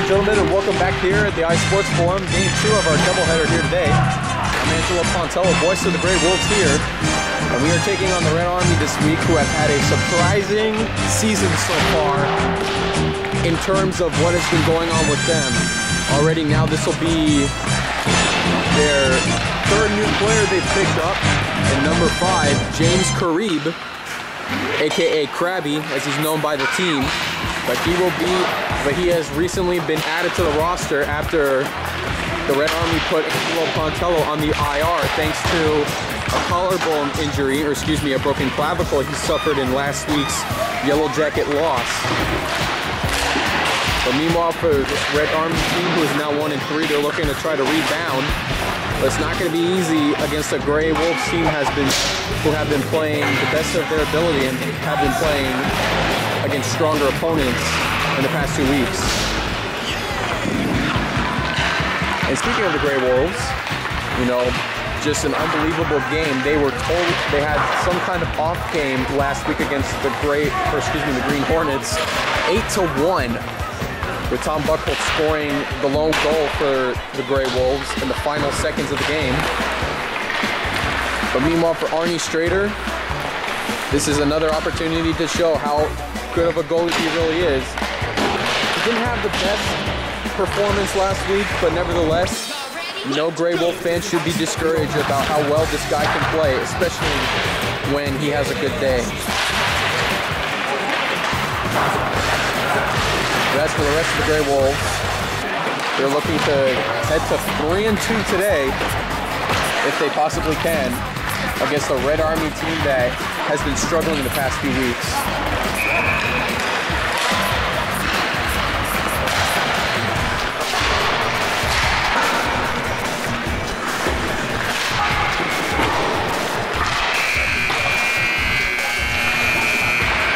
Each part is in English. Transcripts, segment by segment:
and gentlemen, and welcome back here at the iSports Forum, game 2 of our doubleheader here today. I'm Angelo Pontello, voice of the Grey Wolves here, and we are taking on the Red Army this week, who have had a surprising season so far in terms of what has been going on with them. Already now this will be their third new player they've picked up, and number 5, James Karib, aka Krabby, as he's known by the team. But he has recently been added to the roster after the Red Army put Angelo Pontello on the IR thanks to a collarbone injury, or excuse me, a broken clavicle he suffered in last week's Yellow Jacket loss. But meanwhile, for this Red Army team, who is now 1-3, they're looking to try to rebound. But it's not going to be easy against a Grey Wolves team who have been playing the best of their ability and have been playing against stronger opponents in the past 2 weeks. And speaking of the Grey Wolves, you know, just an unbelievable game. They were told they had some kind of off game last week against the Green Hornets, 8-1, with Tom Buckholtz scoring the lone goal for the Grey Wolves in the final seconds of the game. But meanwhile, for Arnie Strader, this is another opportunity to show how good of a goalie he really is. He didn't have the best performance last week, but nevertheless, no Grey Wolf fan should be discouraged about how well this guy can play, especially when he has a good day. As for the rest of the Grey Wolves, they're looking to head to 3-2 today, if they possibly can, against the Red Army team that has been struggling in the past few weeks.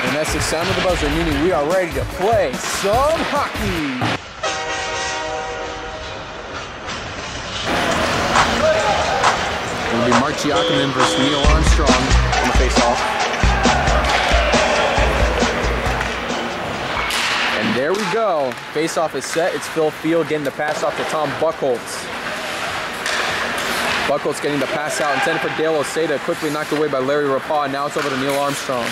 And that's the sound of the buzzer, meaning we are ready to play some hockey. It'll be Mark Giacomin versus Neil Armstrong on the face-off. And there we go. Face-off is set. It's Phil Field getting the pass off to Tom Buckholtz. Buckholtz getting the pass out, intended for Dale Oseda, quickly knocked away by Larry Rapaugh. Now it's over to Neil Armstrong.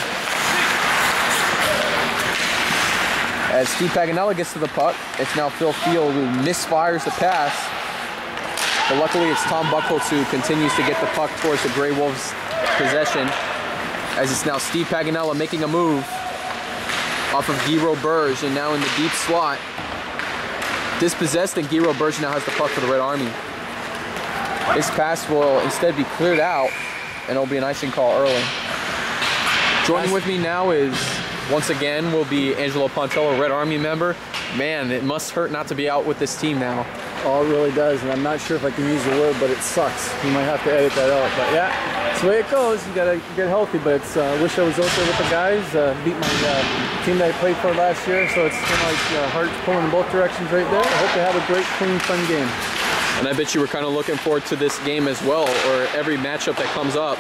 As Steve Paganella gets to the puck, it's now Phil Field who misfires the pass. But luckily, it's Tom Buckholtz who continues to get the puck towards the Grey Wolves' possession, as it's now Steve Paganella making a move off of Guy Roberge, and now in the deep slot. Dispossessed, and Guy Roberge now has the puck for the Red Army. This pass will instead be cleared out, and it'll be an icing call early. Joining with me now is, once again, will be Angelo Pontello, Red Army member. Man, it must hurt not to be out with this team now. Oh, it really does, and I'm not sure if I can use the word, but it sucks. You might have to edit that out, but yeah, it's the way it goes. You gotta get healthy, but it's, wish I was out there with the guys, beat my team that I played for last year, so it's kind of like hearts pulling in both directions right there. I hope they have a great, clean, fun game. And I bet you were kind of looking forward to this game as well, or every matchup that comes up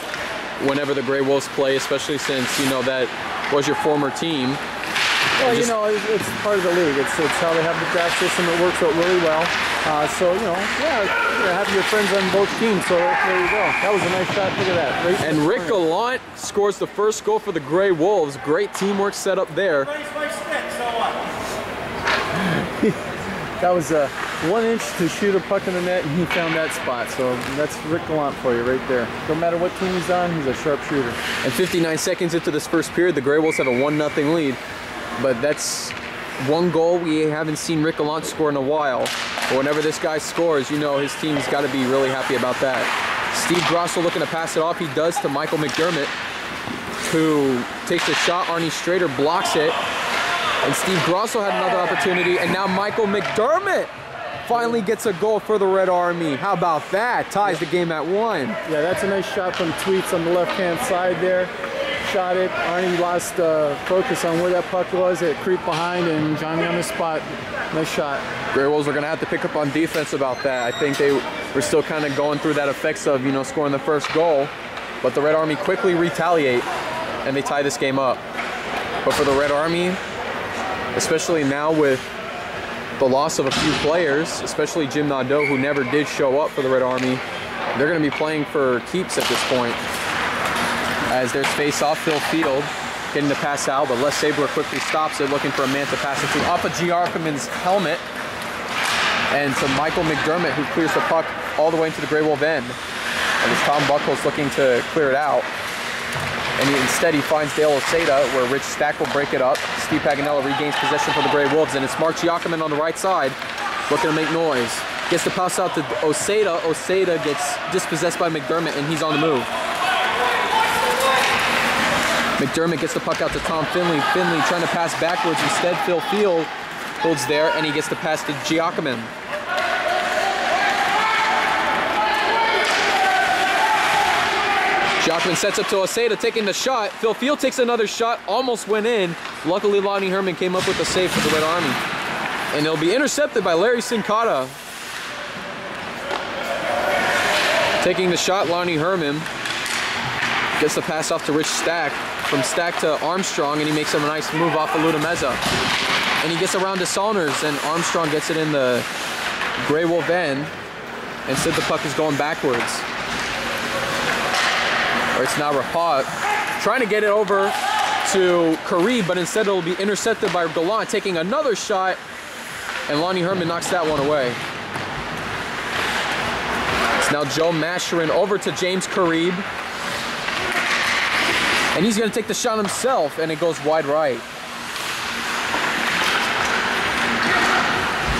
whenever the Grey Wolves play, especially since, you know, that was your former team. Well, you know, it's part of the league. It's how they have the draft system. It works out really well. So, you know, yeah, have your friends on both teams. So there you go. That was a nice shot. Look at that. Right, and Rick Gallant scores the first goal for the Grey Wolves. Great teamwork set up there. That was 1 inch to shoot a puck in the net, and he found that spot. So that's Rick Gallant for you right there. No matter what team he's on, he's a sharp shooter. And 59 seconds into this first period, the Grey Wolves have a 1-0 lead. But that's one goal we haven't seen Rick Gallant score in a while. But whenever this guy scores, you know his team's got to be really happy about that. Steve Grosso looking to pass it off. He does to Michael McDermott, who takes the shot. Arnie Strader blocks it. And Steve Grosso had another opportunity. And now Michael McDermott finally gets a goal for the Red Army. How about that? Ties the game at 1. Yeah, that's a nice shot from Tweets on the left-hand side there. Shot it. Arnie lost focus on where that puck was. It creeped behind, and Johnny on the spot. Nice shot. Grey Wolves are going to have to pick up on defense about that. I think they were still kind of going through that effects of, you know, scoring the first goal. But the Red Army quickly retaliate, and they tie this game up. But for the Red Army, especially now with the loss of a few players, especially Jim Nadeau, who never did show up for the Red Army. They're going to be playing for keeps at this point. As there's face-off, Phil Field getting the pass out, but Les Sabler quickly stops it, looking for a man to pass it to. Off of Giacomin's helmet, and to Michael McDermott, who clears the puck all the way into the Grey Wolf end. And it's Tom Buckles looking to clear it out. And instead he finds Dale Oseda, where Rich Stack will break it up. Steve Paganella regains possession for the Grey Wolves, and it's Mark Giacomin on the right side, looking to make noise. Gets the pass out to Oseda. Oseda gets dispossessed by McDermott, and he's on the move. McDermott gets the puck out to Tom Finley. Finley trying to pass backwards. Instead, Phil Field holds there, and he gets the pass to Giacomin. Giacomin sets up to Oseda, taking the shot. Phil Field takes another shot, almost went in. Luckily, Lonnie Herman came up with the save for the Red Army. And it'll be intercepted by Larry Sincata. Taking the shot, Lonnie Herman gets the pass off to Rich Stack. From Stack to Armstrong, and he makes a nice move off of Ludameza. And he gets around to Saunders, and Armstrong gets it in the Grey Wolf end. Instead, the puck is going backwards. Or it's now Rapat trying to get it over to Karib, but instead it'll be intercepted by Gallant, taking another shot, and Lonnie Herman knocks that one away. It's now Joe Masherin over to James Karib. And he's going to take the shot himself, and it goes wide right.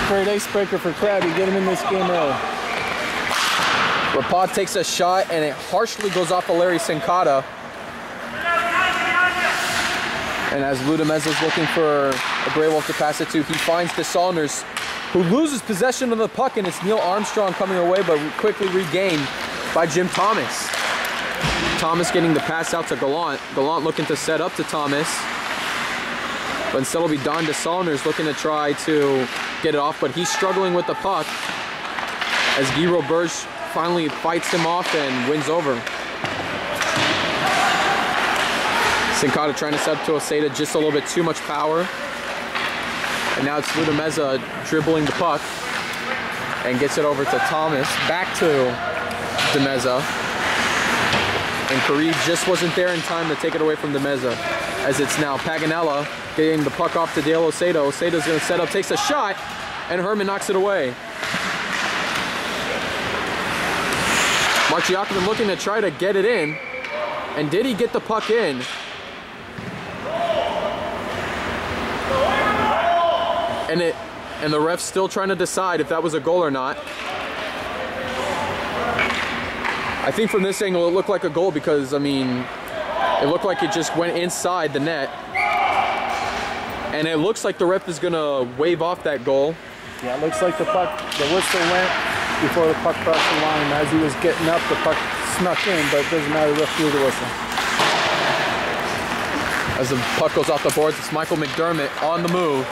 Great icebreaker for Krabby. Get him in this game early. Rapat takes a shot, and it harshly goes off of Larry Sincata. And as Ludameza's looking for a Grey Wolf to pass it to, he finds DeSaunders, who loses possession of the puck, and it's Neil Armstrong coming away, but quickly regained by Jim Thomas. Thomas getting the pass out to Gallant. Gallant looking to set up to Thomas. But instead it'll be Don DeSaunders looking to try to get it off, but he's struggling with the puck as Guy Roberge finally fights him off and wins over. Sincata trying to set up to Oseda, just a little bit too much power. And now it's Ludameza dribbling the puck and gets it over to Thomas. Back to DeMeza. And Karib just wasn't there in time to take it away from DeMeza. As it's now Paganella getting the puck off to Dale Oseda. Oseda's going to set up, takes a shot, and Herman knocks it away. Mark Giacomin looking to try to get it in. And did he get the puck in? And the ref's still trying to decide if that was a goal or not. I think from this angle it looked like a goal because, I mean, it looked like it just went inside the net. And it looks like the ref is going to wave off that goal. Yeah, it looks like the whistle went before the puck crossed the line. As he was getting up, the puck snuck in, but it doesn't matter, the ref blew the whistle. As the puck goes off the boards, it's Michael McDermott on the move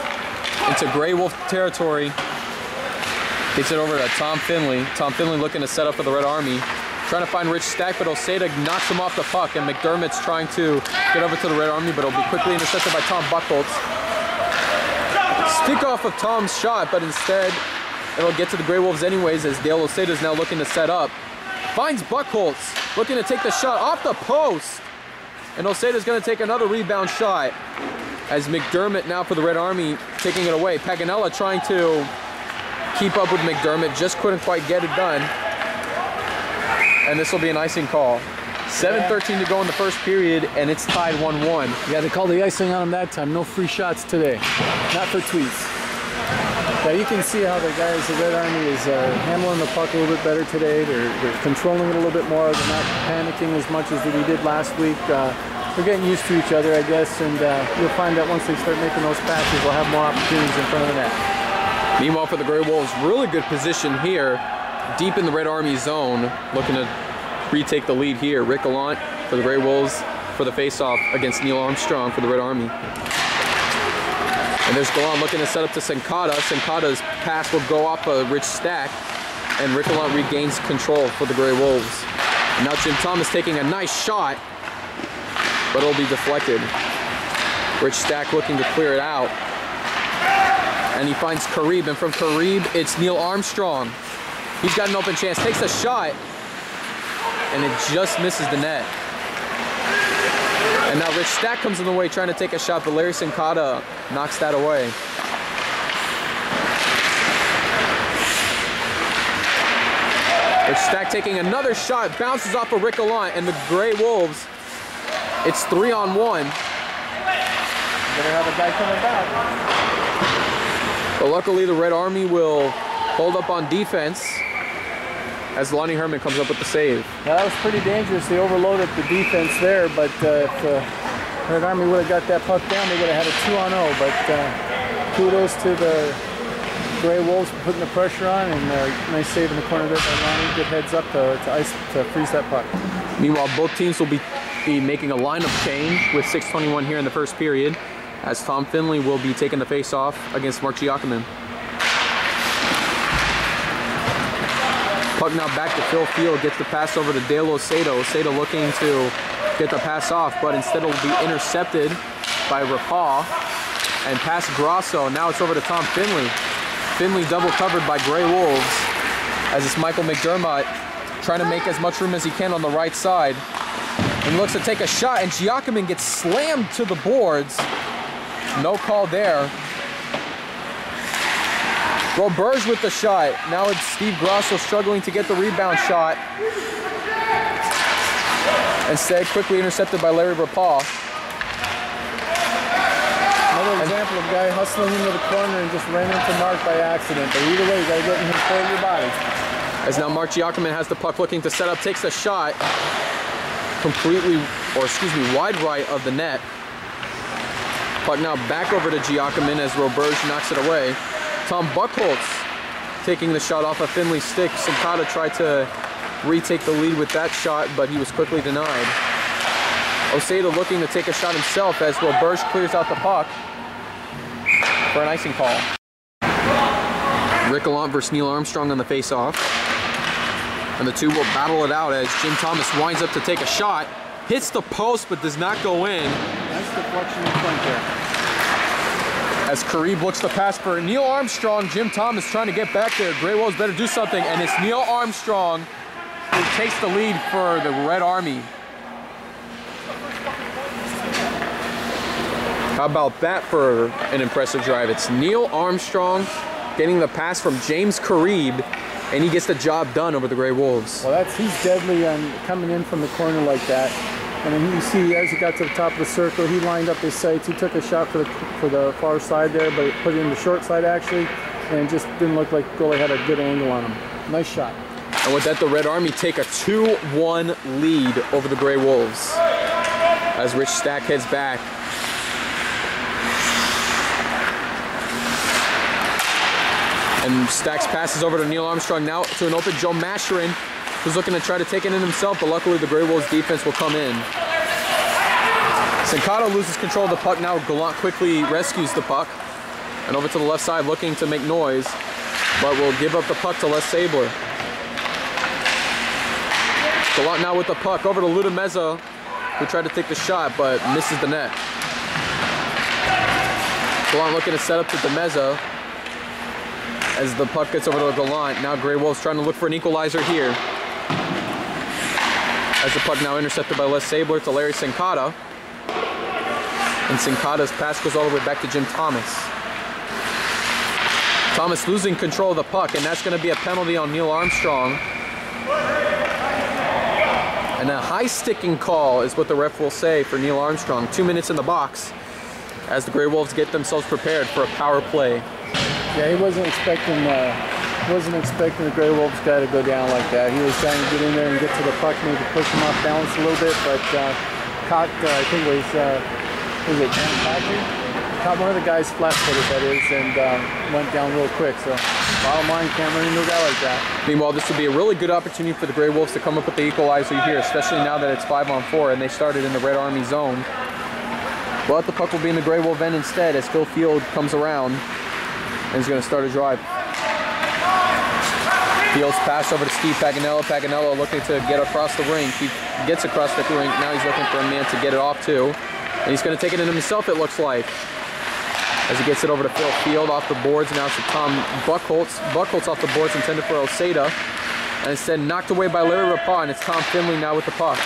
into Grey Wolf territory. Gets it over to Tom Finley. Tom Finley looking to set up for the Red Army. Trying to find Rich Stack, but Oseda knocks him off the puck, and McDermott's trying to get over to the Red Army, but it'll be quickly intercepted by Tom Buchholz. Stick off of Tom's shot, but instead it'll get to the Grey Wolves anyways, as Dale Oseda is now looking to set up. Finds Buchholz, looking to take the shot off the post, and Oseda's going to take another rebound shot, as McDermott now for the Red Army taking it away. Paganella trying to keep up with McDermott, just couldn't quite get it done. And this will be an icing call. 7:13 to go in the first period, and it's tied 1-1. Yeah, they called the icing on him that time. No free shots today. Not for tweets. Yeah, you can see how the guys, the Red Army, is handling the puck a little bit better today. They're controlling it a little bit more. They're not panicking as much as we did last week. They're getting used to each other, I guess, and you'll find that once they start making those passes, they'll have more opportunities in front of the net. Meanwhile, for the Grey Wolves, really good position here, deep in the Red Army zone, looking to retake the lead here. Rick Gallant for the Grey Wolves for the face-off against Neil Armstrong for the Red Army. And there's Gallant looking to set up to Sincata. Sincata's pass will go off a Rich Stack, and Rick Gallant regains control for the Grey Wolves. And now Jim Thomas taking a nice shot, but it'll be deflected. Rich Stack looking to clear it out. And he finds Karib, and from Karib, it's Neil Armstrong. He's got an open chance, takes a shot, and it just misses the net. And now Rich Stack comes in the way trying to take a shot, but Larry Sincata knocks that away. Rich Stack taking another shot, bounces off of Rick Gallant, and the Gray Wolves, it's 3-on-1. Better have a guy coming back. But luckily the Red Army will hold up on defense as Lonnie Herman comes up with the save. That was pretty dangerous. They overloaded the defense there, but if Red Army would have got that puck down, they would have had a 2-on-0. But kudos to the Gray Wolves for putting the pressure on, and nice save in the corner there by Lonnie. Good heads up to freeze that puck. Meanwhile, both teams will be making a lineup change with 6:21 here in the first period, as Tom Finley will be taking the face-off against Mark Giacomin. Puck now back to Phil Field, gets the pass over to Dale Osedo. Osedo looking to get the pass off, but instead it will be intercepted by Rapal and pass Grosso. Now it's over to Tom Finley. Finley double covered by Gray Wolves, as it's Michael McDermott trying to make as much room as he can on the right side. And he looks to take a shot, and Giacomin gets slammed to the boards. No call there. Roberge with the shot. Now it's Steve Grosso struggling to get the rebound shot. Instead, quickly intercepted by Larry Rapal. Another example of a guy hustling into the corner and just ran into Mark by accident. But either way, you got to get in his core of your body. As now Mark Giacomin has the puck looking to set up, takes the shot completely, wide right of the net. Puck now back over to Giacomin as Roberge knocks it away. Tom Buchholz taking the shot off of Finley's stick. Sincata tried to retake the lead with that shot, but he was quickly denied. Osedo looking to take a shot himself as Roberge clears out the puck for an icing call. Rick Gallant versus Neil Armstrong on the face-off. And the two will battle it out as Jim Thomas winds up to take a shot, hits the post but does not go in. Nice deflection in front there. As Karib looks to pass for Neil Armstrong, Jim Thomas trying to get back there. Gray Wolves better do something, and it's Neil Armstrong who takes the lead for the Red Army. How about that for an impressive drive? It's Neil Armstrong getting the pass from James Karib, and he gets the job done over the Gray Wolves. Well, he's deadly on coming in from the corner like that. And then you see, as he got to the top of the circle, he lined up his sights. He took a shot for the far side there, but put it in the short side actually, and it just didn't look like the goalie had a good angle on him. Nice shot. And with that, the Red Army take a 2-1 lead over the Gray Wolves as Rich Stack heads back. And Stack's passes over to Neil Armstrong, now to an open Joe Masherin, who's looking to try to take it in himself, but luckily the Gray Wolves defense will come in. Sincata loses control of the puck. Now Gallant quickly rescues the puck. And over to the left side looking to make noise, but will give up the puck to Les Sabler. Gallant now with the puck over to Ludameza, who tried to take the shot, but misses the net. Gallant looking to set up to Demeza as the puck gets over to Gallant. Now Gray Wolves trying to look for an equalizer here. As the puck now intercepted by Les Sabler to Larry Sincata. And Sincata's pass goes all the way back to Jim Thomas. Thomas losing control of the puck, and that's going to be a penalty on Neil Armstrong. And a high sticking call is what the ref will say for Neil Armstrong. 2 minutes in the box as the Gray Wolves get themselves prepared for a power play. Yeah, he wasn't expecting the Gray Wolves guy to go down like that. He was trying to get in there and get to the puck, maybe push him off balance a little bit, but caught, I think it was it Dan Patrick? Caught one of the guys flat-footed, that is, and went down real quick. So, bottom line, can't run into a guy like that. Meanwhile, this would be a really good opportunity for the Gray Wolves to come up with the equalizer here, especially now that it's 5-on-4 and they started in the Red Army zone. But the puck will be in the Gray Wolf end instead as Phil Field comes around and he's going to start a drive. Fields pass over to Steve Paganello. Paganello looking to get across the rink. He gets across the rink. Now he's looking for a man to get it off to. And he's going to take it in himself, it looks like. as he gets it over to Phil Field off the boards. Now to Tom Buckholz. Buckholz off the boards, intended for Osada. And instead knocked away by Larry Rapah, and it's Tom Finley now with the puck.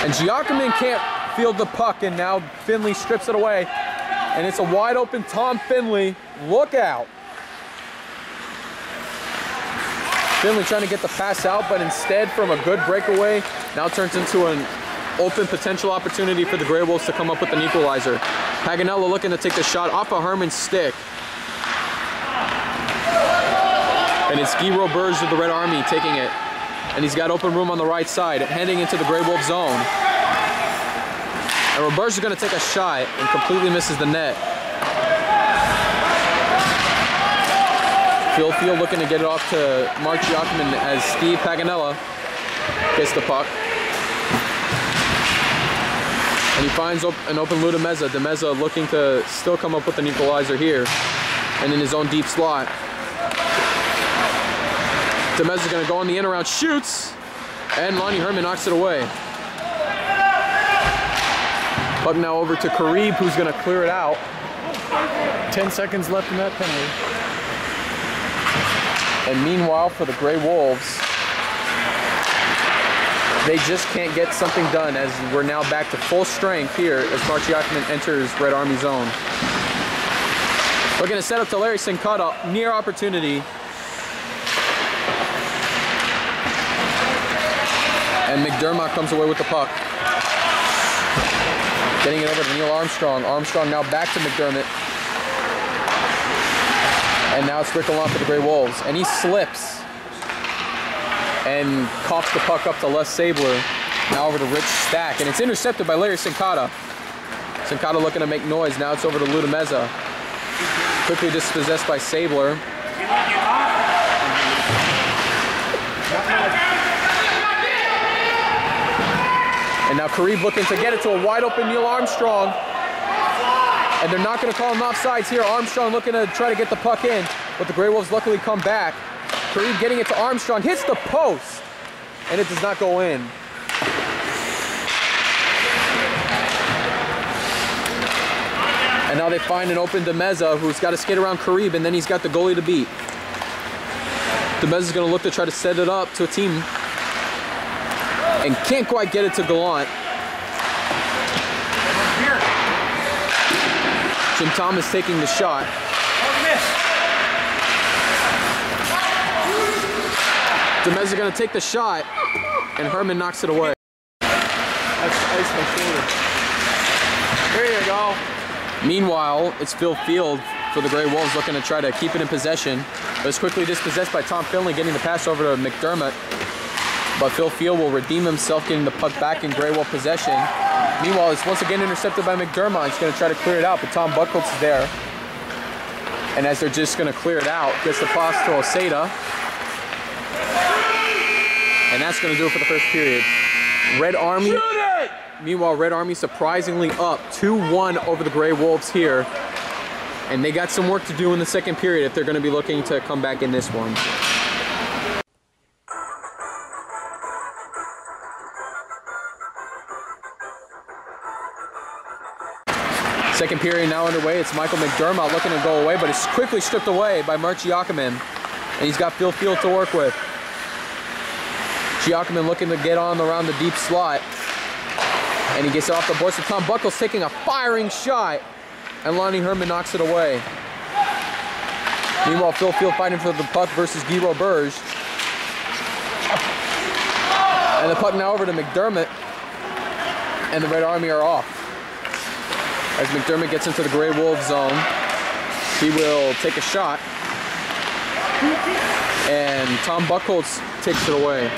And Giacomin can't field the puck, and now Finley strips it away. And it's a wide open Tom Finley. Look out. Finley trying to get the pass out, but instead from a good breakaway, now turns into an open potential opportunity for the Grey Wolves to come up with an equalizer. Paganella looking to take the shot off of Herman's stick. And it's Guy Roberge of the Red Army taking it. And he's got open room on the right side, heading into the Grey Wolf zone. And Roberge is going to take a shot and completely misses the net. Phil Field looking to get it off to Mark Giacomin as Steve Paganella gets the puck. And he finds an open Lou DeMeza. DeMeza looking to still come up with an equalizer here. And in his own deep slot. DeMeza's going to go on the in around, shoots, and Lonnie Herman knocks it away. Puck now over to Karib, who's going to clear it out. 10 seconds left in that penalty. And meanwhile, for the Grey Wolves, they just can't get something done as we're now back to full strength here as Mark Giacomin enters Red Army zone. We're going to set up to Larry Sincata, near opportunity. And McDermott comes away with the puck. Getting it over to Neil Armstrong. Armstrong now back to McDermott. And now it's Rick Gallant for the Grey Wolves. And he slips and coughs the puck up to Les Sabler. Now over to Rich Stack. And it's intercepted by Larry Sincata. Sincata looking to make noise. Now it's over to Lou DeMeza. Quickly dispossessed by Sabler. And now Karib looking to get it to a wide open Neil Armstrong. And they're not going to call him offsides here. Armstrong looking to try to get the puck in, but the Grey Wolves luckily come back. Karib getting it to Armstrong, hits the post, and it does not go in. And now they find an open DeMeza, who's got to skate around Karib, and then he's got the goalie to beat. DeMeza's going to look to try to set it up to a team, and can't quite get it to Gallant. Jim Thomas taking the shot. DeMeza going to take the shot, and Herman knocks it away. That's ice my shoulder. There you go. Meanwhile, it's Phil Field for the Grey Wolves looking to try to keep it in possession. But it's quickly dispossessed by Tom Finley, getting the pass over to McDermott. But Phil Field will redeem himself, getting the puck back in Grey Wolf possession. Meanwhile, it's once again intercepted by McDermott. He's going to try to clear it out, but Tom Buckholz is there. And as they're just going to clear it out, gets the pass to Osada. And that's going to do it for the first period. Red Army. Meanwhile, Red Army surprisingly up 2-1 over the Grey Wolves here. And they got some work to do in the second period if they're going to be looking to come back in this one. Second period now underway. It's Michael McDermott looking to go away, but it's quickly stripped away by Mark Giacomin. And he's got Phil Field to work with. Giacomin looking to get on around the deep slot. And he gets it off the board. So Tom Buckholz taking a firing shot. And Lonnie Herman knocks it away. Meanwhile, Phil Field fighting for the puck versus Guy Roberge. And the puck now over to McDermott. And the Red Army are off. As McDermott gets into the Grey Wolves zone, he will take a shot. And Tom Buckholz takes it away.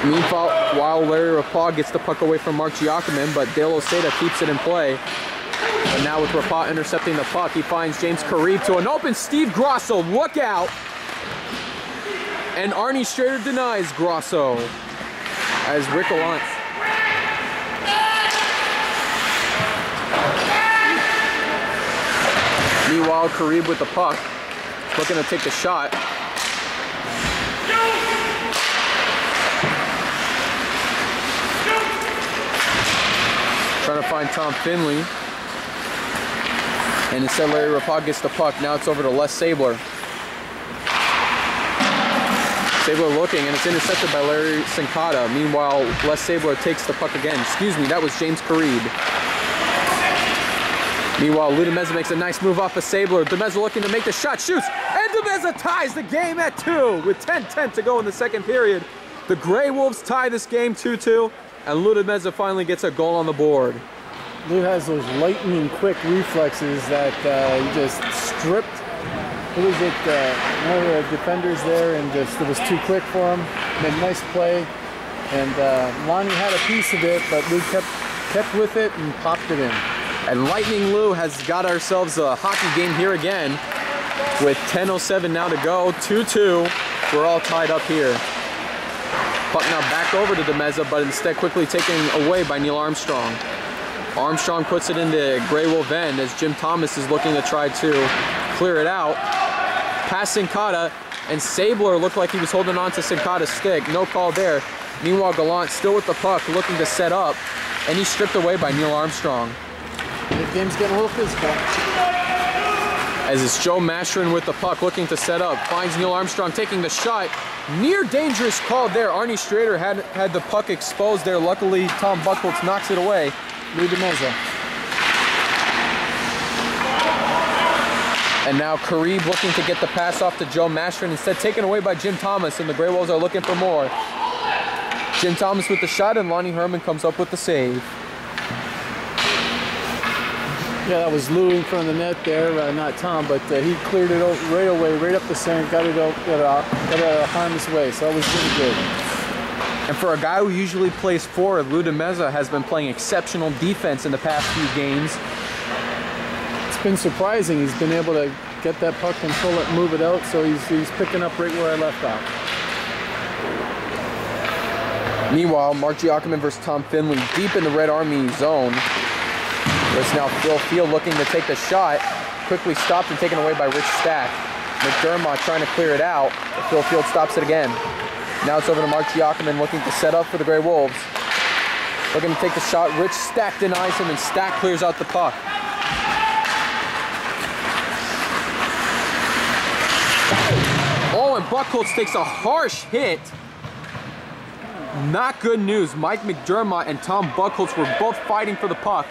Meanwhile, Larry Rapah gets the puck away from Mark Giacomin, but Dale Osada keeps it in play. And now with Rapah intercepting the puck, he finds James Karib to an open Steve Grosso. Look out! And Arnie Strader denies Grosso as Rick Gallant Meanwhile, Karib with the puck, looking to take the shot. Trying to find Tom Finley. And instead Larry Rapog gets the puck. Now it's over to Les Sabler. Sabler looking, and it's intercepted by Larry Sincata. Meanwhile, Les Sabler takes the puck again. Excuse me, that was James Karib. Meanwhile, Lou DeMeza makes a nice move off of Sabler. DeMeza looking to make the shot, shoots, and DeMeza ties the game at 2 with 10:10 to go in the second period. The Grey Wolves tie this game 2-2, and Lou DeMeza finally gets a goal on the board. Lou has those lightning quick reflexes that he just stripped. Who was it? One of the defenders there, and just it was too quick for him. Made a nice play, and Lonnie had a piece of it, but Lou kept with it and popped it in. And Lightning Lou has got ourselves a hockey game here again with 10:07 now to go. 2-2. We're all tied up here. Puck now back over to DeMeza, but instead quickly taken away by Neil Armstrong. Armstrong puts it into Grey Wolf end as Jim Thomas is looking to try to clear it out. Past Sincata, and Sabler looked like he was holding on to Sincata's stick. No call there. Meanwhile, Gallant still with the puck, looking to set up, and he's stripped away by Neil Armstrong. The game's getting a little physical. As it's Joe Mastrin with the puck, looking to set up, finds Neil Armstrong taking the shot. Near dangerous call there. Arnie Strader had the puck exposed there. Luckily, Tom Buchholz knocks it away. Lou DeMeza. And now Karib looking to get the pass off to Joe Mastrin, instead taken away by Jim Thomas, and the Grey Wolves are looking for more. Jim Thomas with the shot, and Lonnie Herman comes up with the save. Yeah, that was Lou in front of the net there, not Tom, but he cleared it right away, right up the center, got it out of harm's way, so that was really good. And for a guy who usually plays forward, Lou DeMeza has been playing exceptional defense in the past few games. It's been surprising. He's been able to get that puck, control it, move it out, so he's picking up right where I left off. Meanwhile, Mark Giacomin versus Tom Finley deep in the Red Army zone. There's now Phil Field looking to take the shot, quickly stopped and taken away by Rich Stack. McDermott trying to clear it out, but Phil Field stops it again. Now it's over to Mark Giacomin looking to set up for the Grey Wolves. Looking to take the shot, Rich Stack denies him, and Stack clears out the puck. Oh, and Buchholz takes a harsh hit. Not good news. Mike McDermott and Tom Buchholz were both fighting for the puck.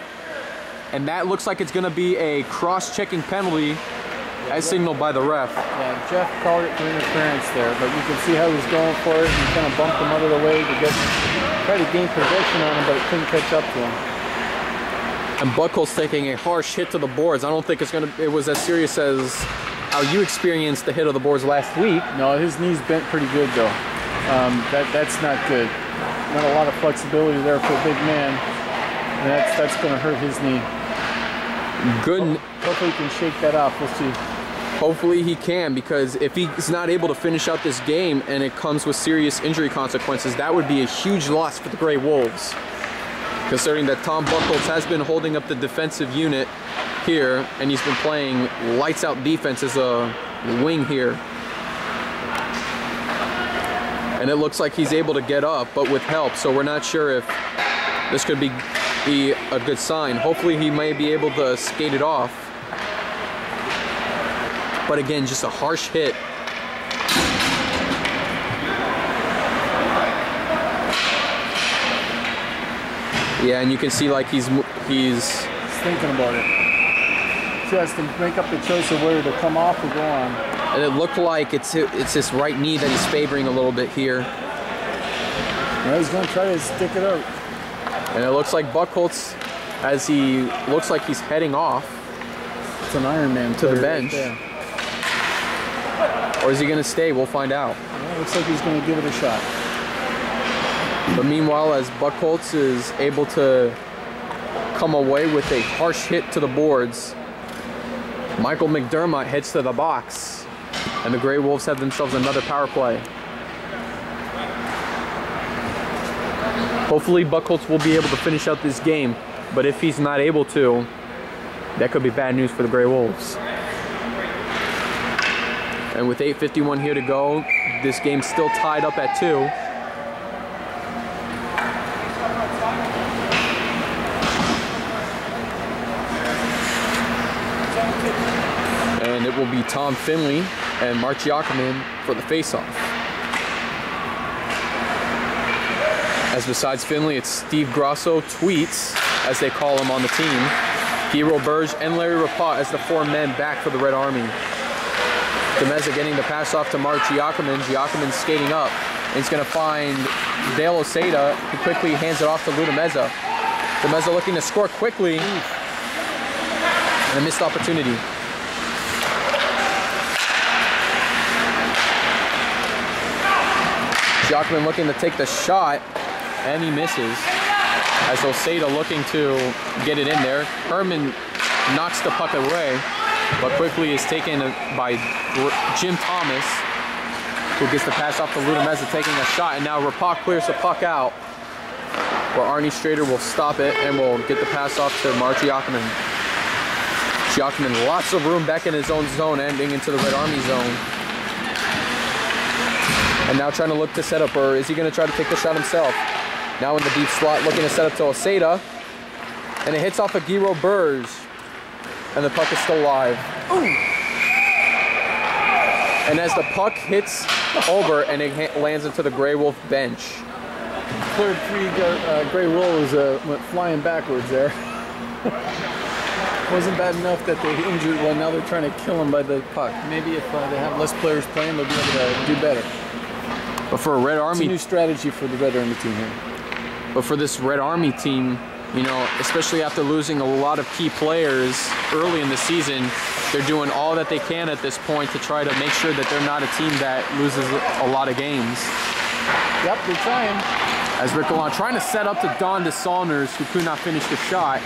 And that looks like it's going to be a cross-checking penalty as signaled by the ref. Yeah, Jeff called it for interference there, but you can see how he's going for it and kind of bumped him out of the way to try to gain possession on him, but it couldn't catch up to him. And Buchholz taking a harsh hit to the boards. I don't think it was as serious as how you experienced the hit of the boards last week. No, his knee's bent pretty good though. That's not good. Not a lot of flexibility there for a big man. And that's going to hurt his knee. Good. Hopefully he can shake that off. We'll see. Hopefully he can, because if he's not able to finish out this game and it comes with serious injury consequences, that would be a huge loss for the Grey Wolves. Considering that Tom Buchholz has been holding up the defensive unit here, and he's been playing lights out defense as a wing here. And it looks like he's able to get up, but with help, so we're not sure if this could be a good sign. Hopefully he may be able to skate it off. But again, just a harsh hit. Yeah, and you can see like he's thinking about it. He has to make up the choice of whether to come off or go on. And it looked like it's this right knee that he's favoring a little bit here. Well, he's going to try to stick it out. And it looks like Buchholz, as he looks like he's heading off. It's an Iron Man to the bench. Right, or is he going to stay? We'll find out. Well, looks like he's going to give it a shot. But meanwhile, as Buchholz is able to come away with a harsh hit to the boards, Michael McDermott heads to the box, and the Grey Wolves have themselves another power play. Hopefully Buchholz will be able to finish out this game, but if he's not able to, that could be bad news for the Grey Wolves. And with 8:51 here to go, this game's still tied up at 2. And it will be Tom Finley and Mark Giacomin for the faceoff. As besides Finley, it's Steve Grosso Tweets, as they call him on the team, Guy Burge, and Larry Rapat as the 4 men back for the Red Army. DeMeza getting the pass off to Mark Giacomin. Giacomin skating up. And he's going to find Dale Oseda, who quickly hands it off to Lou DeMeza. DeMeza looking to score quickly. And a missed opportunity. Giacomin looking to take the shot, and he misses. As Oseda looking to get it in there. Herman knocks the puck away, but quickly is taken by Jim Thomas, who gets the pass off to Lou DeMeza, taking a shot, and now Rapak clears the puck out, where Arnie Strader will stop it and will get the pass off to Mark Giacomin. Giacomin, lots of room back in his own zone, ending into the Red Army zone. And now trying to look to set up, or is he going to try to take the shot himself? Now in the deep slot, looking to set up to Oseda, and it hits off of Guy Burge, and the puck is still live. Ooh. And as the puck hits over, and it lands into the Grey Wolf bench. Cleared 3 Grey Wolves went flying backwards there. Wasn't bad enough that they injured one, now they're trying to kill him by the puck. Maybe if they have less players playing, they'll be able to do better. But for a Red Army... It's a new strategy for the Red Army team here. But for this Red Army team, you know, especially after losing a lot of key players early in the season, they're doing all that they can at this point to try to make sure that they're not a team that loses a lot of games. Yep, they're trying. As Rick Gallant trying to set up to Don DeSaunders, who could not finish the shot.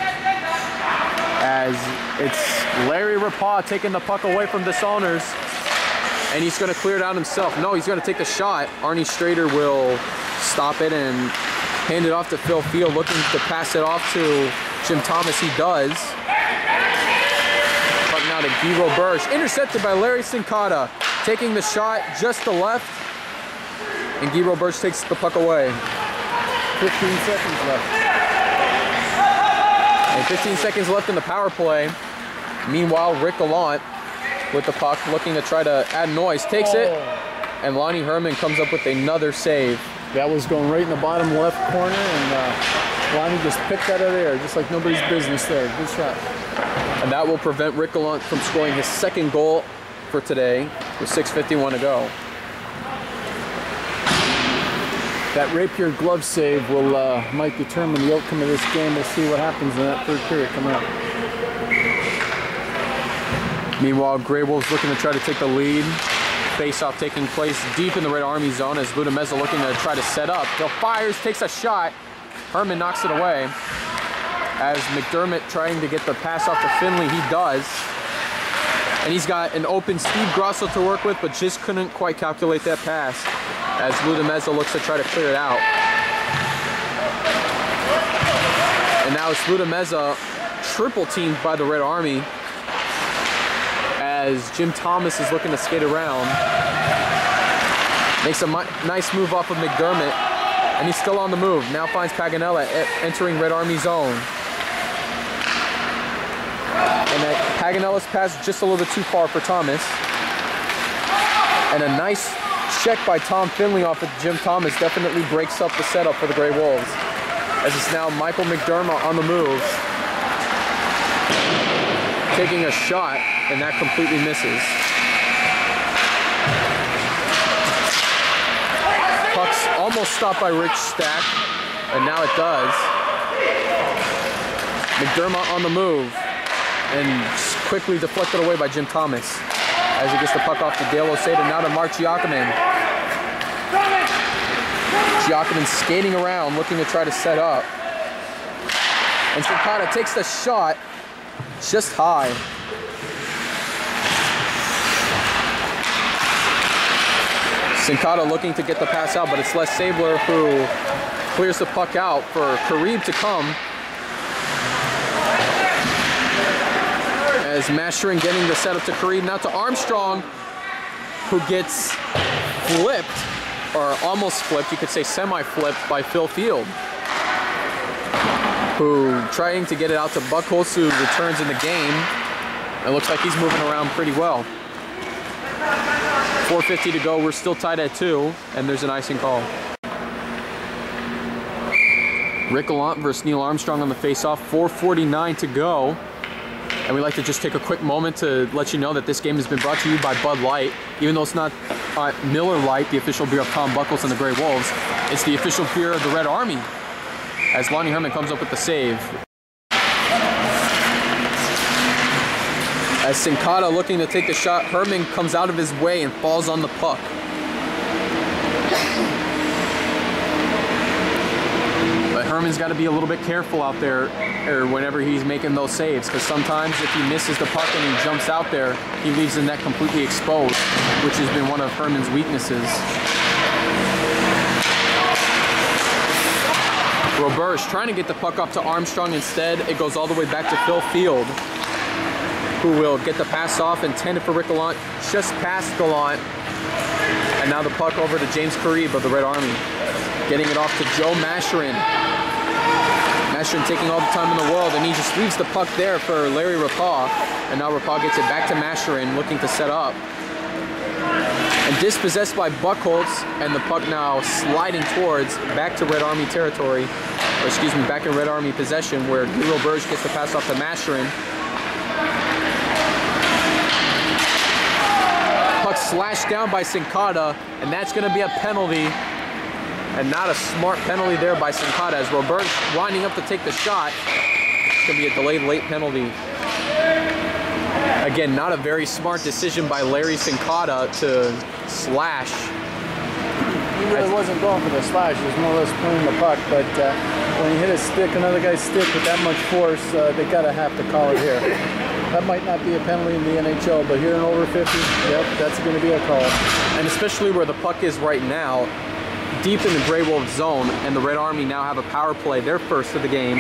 As it's Larry Rapat taking the puck away from DeSaunders. And he's going to clear it out himself. No, he's going to take the shot. Arnie Strader will stop it and hand it off to Phil Field, looking to pass it off to Jim Thomas. He does. Puck now to Guy Burge. Intercepted by Larry Sincata. Taking the shot just to left. And Guy Burge takes the puck away. 15 seconds left. And 15 seconds left in the power play. Meanwhile, Rick Gallant with the puck, looking to try to add noise. Takes it. And Lonnie Herman comes up with another save. That was going right in the bottom left corner, and Lonnie just picked that out of there, just like nobody's business there. Good shot. And that will prevent Rick Gallant from scoring his 2nd goal for today with 6:51 to go. That rapier glove save will might determine the outcome of this game. We'll see what happens in that 3rd period coming up. Meanwhile, Grey Wolves looking to try to take the lead. Face-off taking place deep in the Red Army zone as Lou DeMeza looking to try to set up. He fires, takes a shot. Herman knocks it away. As McDermott trying to get the pass off to Finley, he does. And he's got an open Steve Grosso to work with, but just couldn't quite calculate that pass as Lou DeMeza looks to try to clear it out. And now it's Lou DeMeza triple teamed by the Red Army, as Jim Thomas is looking to skate around. Makes a nice move off of McDermott, and he's still on the move. Now finds Paganella entering Red Army zone. And that Paganella's pass just a little bit too far for Thomas. And a nice check by Tom Finley off of Jim Thomas definitely breaks up the setup for the Grey Wolves. As it's now Michael McDermott on the move, taking a shot, and that completely misses. Puck's almost stopped by Rich Stack, and now it does. McDermott on the move, and quickly deflected away by Jim Thomas as he gets the puck off to Dale Oseda, now to Mark Giacomin. Giacomin skating around, looking to try to set up. And Sincata takes the shot just high. Sincata looking to get the pass out, but it's Les Sabler who clears the puck out for Kareem to come. As Mastering getting the setup to Kareem, now to Armstrong, who gets flipped, or almost flipped, you could say semi-flipped by Phil Field, who trying to get it out to Buckholz, who returns in the game. It looks like he's moving around pretty well. 4:50 to go, we're still tied at 2, and there's an icing call. Rick Gallant versus Neil Armstrong on the face-off, 4:49 to go. And we'd like to just take a quick moment to let you know that this game has been brought to you by Bud Light. Even though it's not Miller Lite, the official beer of Tom Buckholz and the Grey Wolves, it's the official beer of the Red Army, as Lonnie Herman comes up with the save. As Sincata looking to take the shot, Herman comes out of his way and falls on the puck. But Herman's got to be a little bit careful out there or whenever he's making those saves, because sometimes if he misses the puck and he jumps out there, he leaves the net completely exposed, which has been one of Herman's weaknesses. Roberge trying to get the puck up to Armstrong. Instead, it goes all the way back to Phil Field, who will get the pass off, intended for Rick Gallant, just past Gallant. And now the puck over to James Karib of the Red Army. Getting it off to Joe Masherin. Masherin taking all the time in the world, and he just leaves the puck there for Larry Rapaw. And now Rapaw gets it back to Masherin, looking to set up. And dispossessed by Buckholz, and the puck now sliding towards back to Red Army territory, or excuse me, back in Red Army possession, where Guy Roberge gets the pass off to Masherin. Puck slashed down by Sincata, and that's going to be a penalty. And not a smart penalty there by Sincata, as Roberge winding up to take the shot. It's going to be a delayed late penalty. Again, not a very smart decision by Larry Sincata to slash. He really wasn't going for the slash, he was more or less playing the puck, but when you hit a stick, another guy's stick with that much force, they gotta have to call it here. That might not be a penalty in the NHL, but here in over 50, yep, that's gonna be a call. And especially where the puck is right now, deep in the Grey Wolves zone, and the Red Army now have a power play, their first of the game.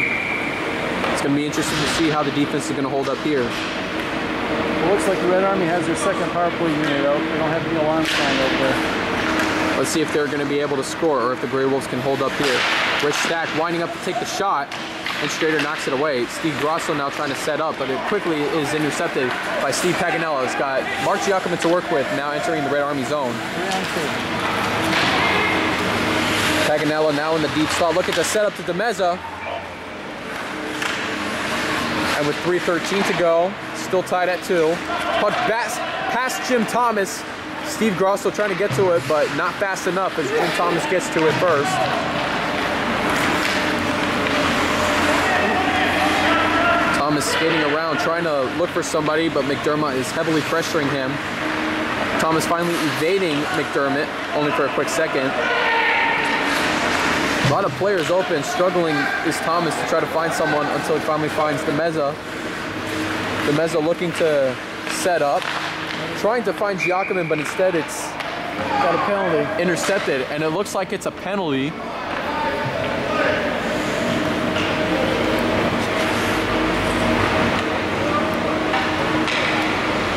It's gonna be interesting to see how the defense is gonna hold up here. It looks like the Red Army has their second power play unit out. They don't have Neil Armstrong out there. Let's see if they're going to be able to score, or if the Grey Wolves can hold up here. Rich Stack winding up to take the shot, and Strader knocks it away. Steve Grosso now trying to set up, but it quickly is intercepted by Steve Paganella. It's got Mark Giacomin to work with, now entering the Red Army zone. Paganella now in the deep slot. Look at the setup to DeMeza. And with 3:13 to go, still tied at 2. Puck past Jim Thomas. Steve Grosso trying to get to it, but not fast enough as Jim Thomas gets to it first. Thomas skating around, trying to look for somebody, but McDermott is heavily pressuring him. Thomas finally evading McDermott, only for a quick second. A lot of players open, struggling is Thomas to try to find someone until he finally finds DeMeza. DeMeza looking to set up, trying to find Giacomin, but instead it's got a penalty. Intercepted, and it looks like it's a penalty.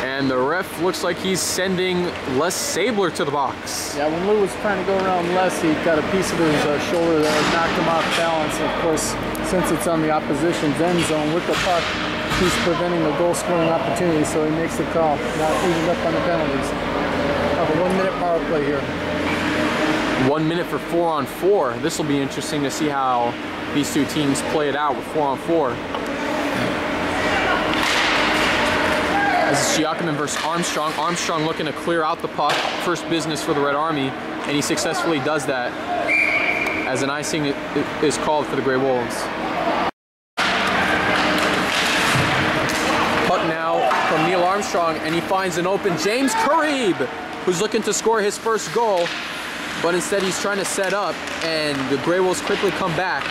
And the ref looks like he's sending Les Sabler to the box. Yeah, when Lou was trying to go around Les, he got a piece of his shoulder that knocked him off balance. Of course, since it's on the opposition's end zone with the puck, he's preventing the goal scoring opportunity, so he makes the call. Now easing up on the penalties. Have a 1 minute power play here. 1 minute for 4-on-4. This will be interesting to see how these two teams play it out with 4-on-4. This is Giacomin versus Armstrong. Armstrong looking to clear out the puck. First business for the Red Army, and he successfully does that as an icing is called for the Grey Wolves. Puck now from Neil Armstrong, and he finds an open James Karib, who's looking to score his first goal, but instead he's trying to set up, and the Grey Wolves quickly come back.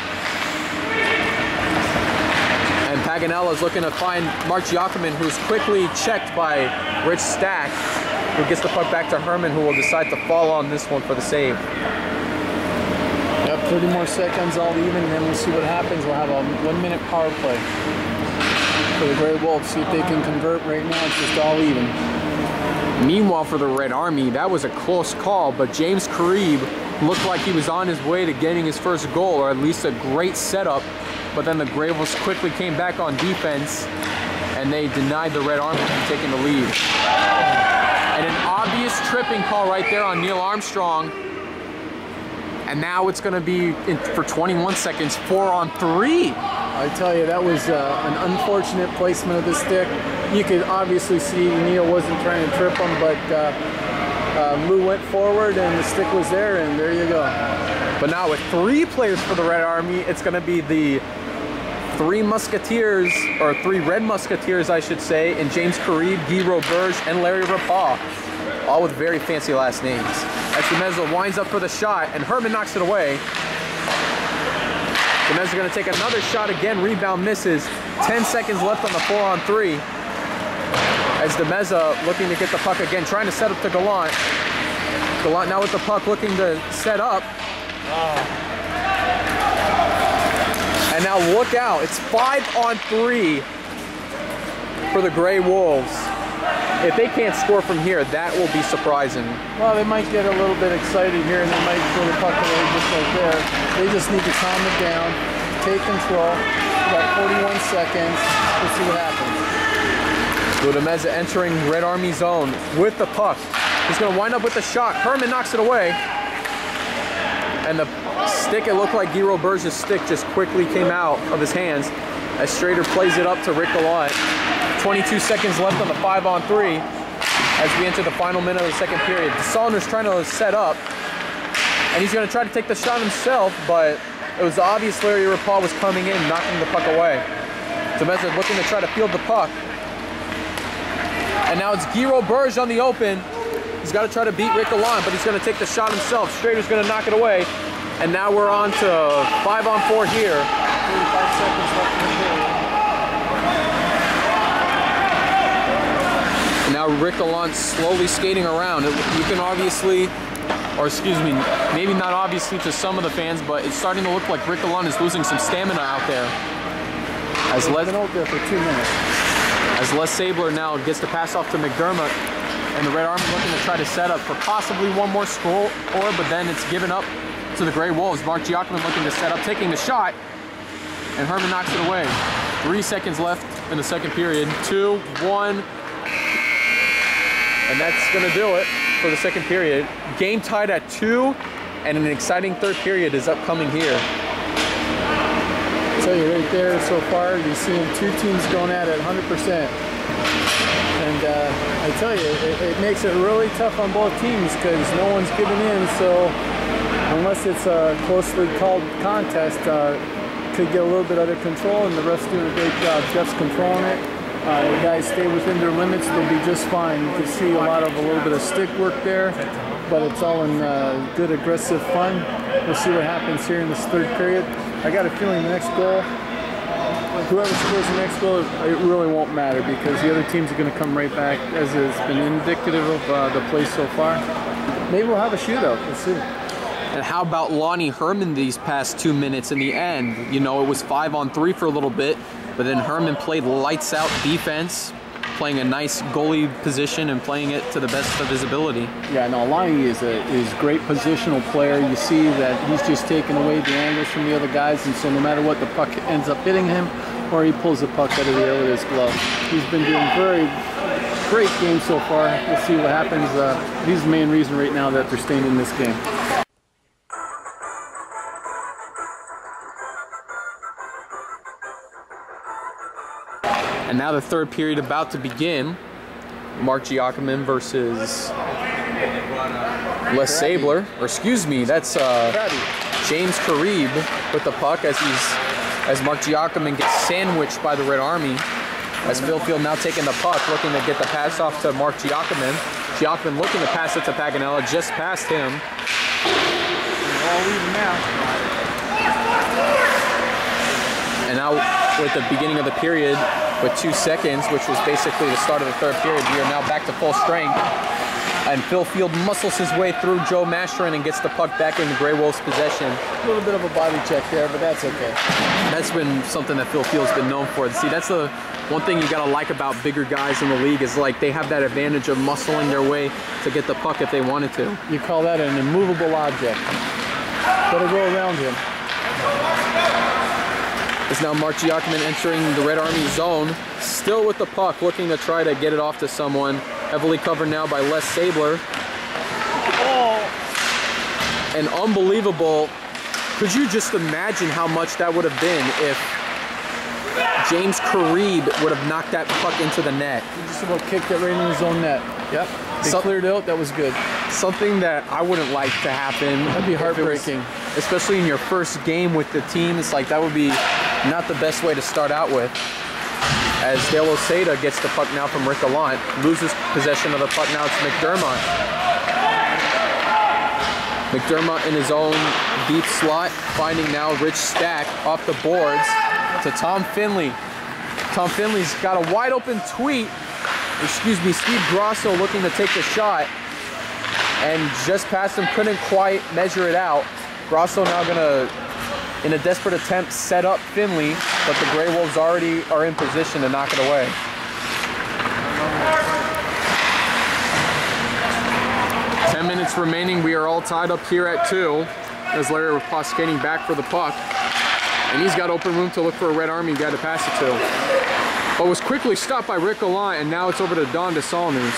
And Paganella is looking to find Mark Giacomin, who's quickly checked by Rich Stack, who gets the puck back to Herman, who will decide to fall on this one for the save. Yep, 30 more seconds, all even, and then we'll see what happens. We'll have a 1 minute power play for the Grey Wolves. See if they can convert right now. It's just all even. Meanwhile, for the Red Army, that was a close call, but James Karib looked like he was on his way to getting his first goal, or at least a great setup, but then the Gray Wolves quickly came back on defense, and they denied the Red Army from taking the lead. And an obvious tripping call right there on Neil Armstrong. And now it's going to be, for 21 seconds, 4-on-3. I tell you, that was an unfortunate placement of the stick. You could obviously see Neil wasn't trying to trip him, but Lou went forward and the stick was there, and there you go. But now with 3 players for the Red Army, it's going to be the 3 Musketeers, or 3 Red Musketeers, I should say, and James Karib, Guy Roberge, and Larry Rapah, all with very fancy last names. As Demeza winds up for the shot, and Herman knocks it away. Demeza going to take another shot again, rebound misses. 10 seconds left on the 4-on-3. As Demeza looking to get the puck again, trying to set up to Gallant. Gallant now with the puck, looking to set up. And now look out, it's 5-on-3 for the Gray Wolves. If they can't score from here, that will be surprising. Well, they might get a little bit excited here and they might throw the puck away just like there. They just need to calm it down, take control. About 41 seconds. Let's see what happens. Demeza entering Red Army zone with the puck. He's going to wind up with the shot. Herman knocks it away. And the stick, it looked like Guy Roberge's stick just quickly came out of his hands as Strader plays it up to Rick Gallant. 22 seconds left on the 5-on-3 as we enter the final minute of the second period. DeSaulniers trying to set up, and he's going to try to take the shot himself, but it was obvious Larry Rapah was coming in, knocking the puck away. Demeza looking to try to field the puck. And now it's Guy Roberge on the open. He's got to try to beat Rick Gallant, but he's going to take the shot himself. Strader's going to knock it away. And now we're on to 5-on-4 here. 35 seconds left in the period. And now Rick Gallant slowly skating around. You can obviously, or excuse me, maybe not obviously to some of the fans, but it's starting to look like Rick Gallant is losing some stamina out there. He's been out there for 2 minutes. As Les Sabler now gets the pass off to McDermott, and the Red Army looking to try to set up for possibly one more score, but then it's given up to the Gray Wolves. Mark Giacomin looking to set up, taking the shot, and Herman knocks it away. 3 seconds left in the second period. 2, 1, and that's going to do it for the second period. Game tied at 2, and an exciting third period is upcoming here. I'll tell you right there so far, you're seeing 2 teams going at it 100%. And I tell you, it makes it really tough on both teams because no one's giving in, so unless it's a closely called contest, could get a little bit under control, and the refs doing a great job. Jeff's controlling it. The guys stay within their limits, they'll be just fine. You can see a little bit of stick work there, but it's all in good aggressive fun. We'll see what happens here in this third period. I got a feeling the next goal, whoever scores the next goal, it really won't matter because the other teams are going to come right back, as has been indicative of the play so far. Maybe we'll have a shootout. We'll see. And how about Lonnie Herman these past 2 minutes in the end? You know, it was 5-on-3 for a little bit, but then Herman played lights out defense, playing a nice goalie position and playing it to the best of his ability. Yeah, no, Lonnie is great positional player. You see that he's just taking away the angles from the other guys, and so no matter what, the puck ends up hitting him, or he pulls the puck out of the air with his glove. He's been doing very great game so far. We'll see what happens. He's the main reason right now that they're staying in this game. And now the third period about to begin. Mark Giacomin versus Les Sabler, or excuse me, that's James Karib with the puck as Mark Giacomin gets sandwiched by the Red Army. As Phil Field now taking the puck, looking to get the pass off to Mark Giacomin. Giacomin looking to pass it to Paganella, just past him. And now with the beginning of the period, with 2 seconds, which was basically the start of the third period, we are now back to full strength. And Phil Field muscles his way through Joe Mastron and gets the puck back in the Grey Wolves' possession. A little bit of a body check there, but that's okay. That's been something that Phil Field's been known for. See, that's the one thing you gotta like about bigger guys in the league is like they have that advantage of muscling their way to get the puck if they wanted to. You call that an immovable object. Gotta go around him. It's now Mark Giacomin entering the Red Army zone, still with the puck, looking to try to get it off to someone. Heavily covered now by Les Sabler. Oh. And unbelievable. Could you just imagine how much that would have been if James Carib would have knocked that puck into the net? He just about kicked it right in his own net. Yep. They cleared out. That was good. Something that I wouldn't like to happen. That'd be heartbreaking. Especially in your first game with the team. It's like that would be not the best way to start out with. As Dale Osada gets the puck now from Rick Gallant, loses possession of the puck now to McDermott. McDermott in his own deep slot, finding now Rich Stack off the boards to Tom Finley. Tom Finley's got a wide open Steve Grosso looking to take the shot, and just past him, couldn't quite measure it out. Grosso now gonna, in a desperate attempt, set up Finley, but the Grey Wolves already are in position to knock it away. Ten minutes remaining. We are all tied up here at 2 as Larry was skating back for the puck. And he's got open room to look for a Red Army guy to pass it to. But was quickly stopped by Rick Gallant, and now it's over to Don DeSalmers.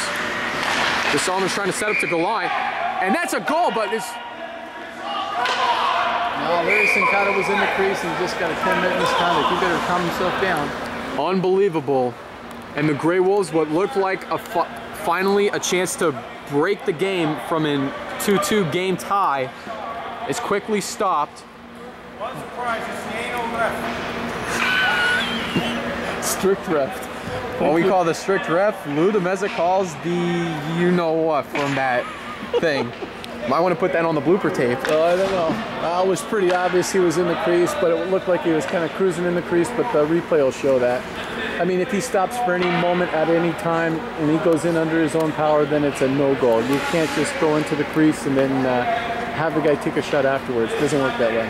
DeSalmers trying to set up to Gallant, and that's a goal, but it's... No, Larry Sincata was in the crease and just got a 10-minute misconduct. He better calm himself down. Unbelievable. And the Grey Wolves, what looked like finally a chance to break the game from a 2-2 game tie, is quickly stopped. One surprise, it's the anal ref. Strict ref. What we call the strict ref, Lou DeMeza calls the you-know-what from that thing. Might want to put that on the blooper tape. Oh, I don't know. It was pretty obvious he was in the crease, but it looked like he was kind of cruising in the crease, but the replay will show that. I mean, if he stops for any moment at any time and he goes in under his own power, then it's a no-goal. You can't just go into the crease and then have the guy take a shot afterwards. It doesn't work that way.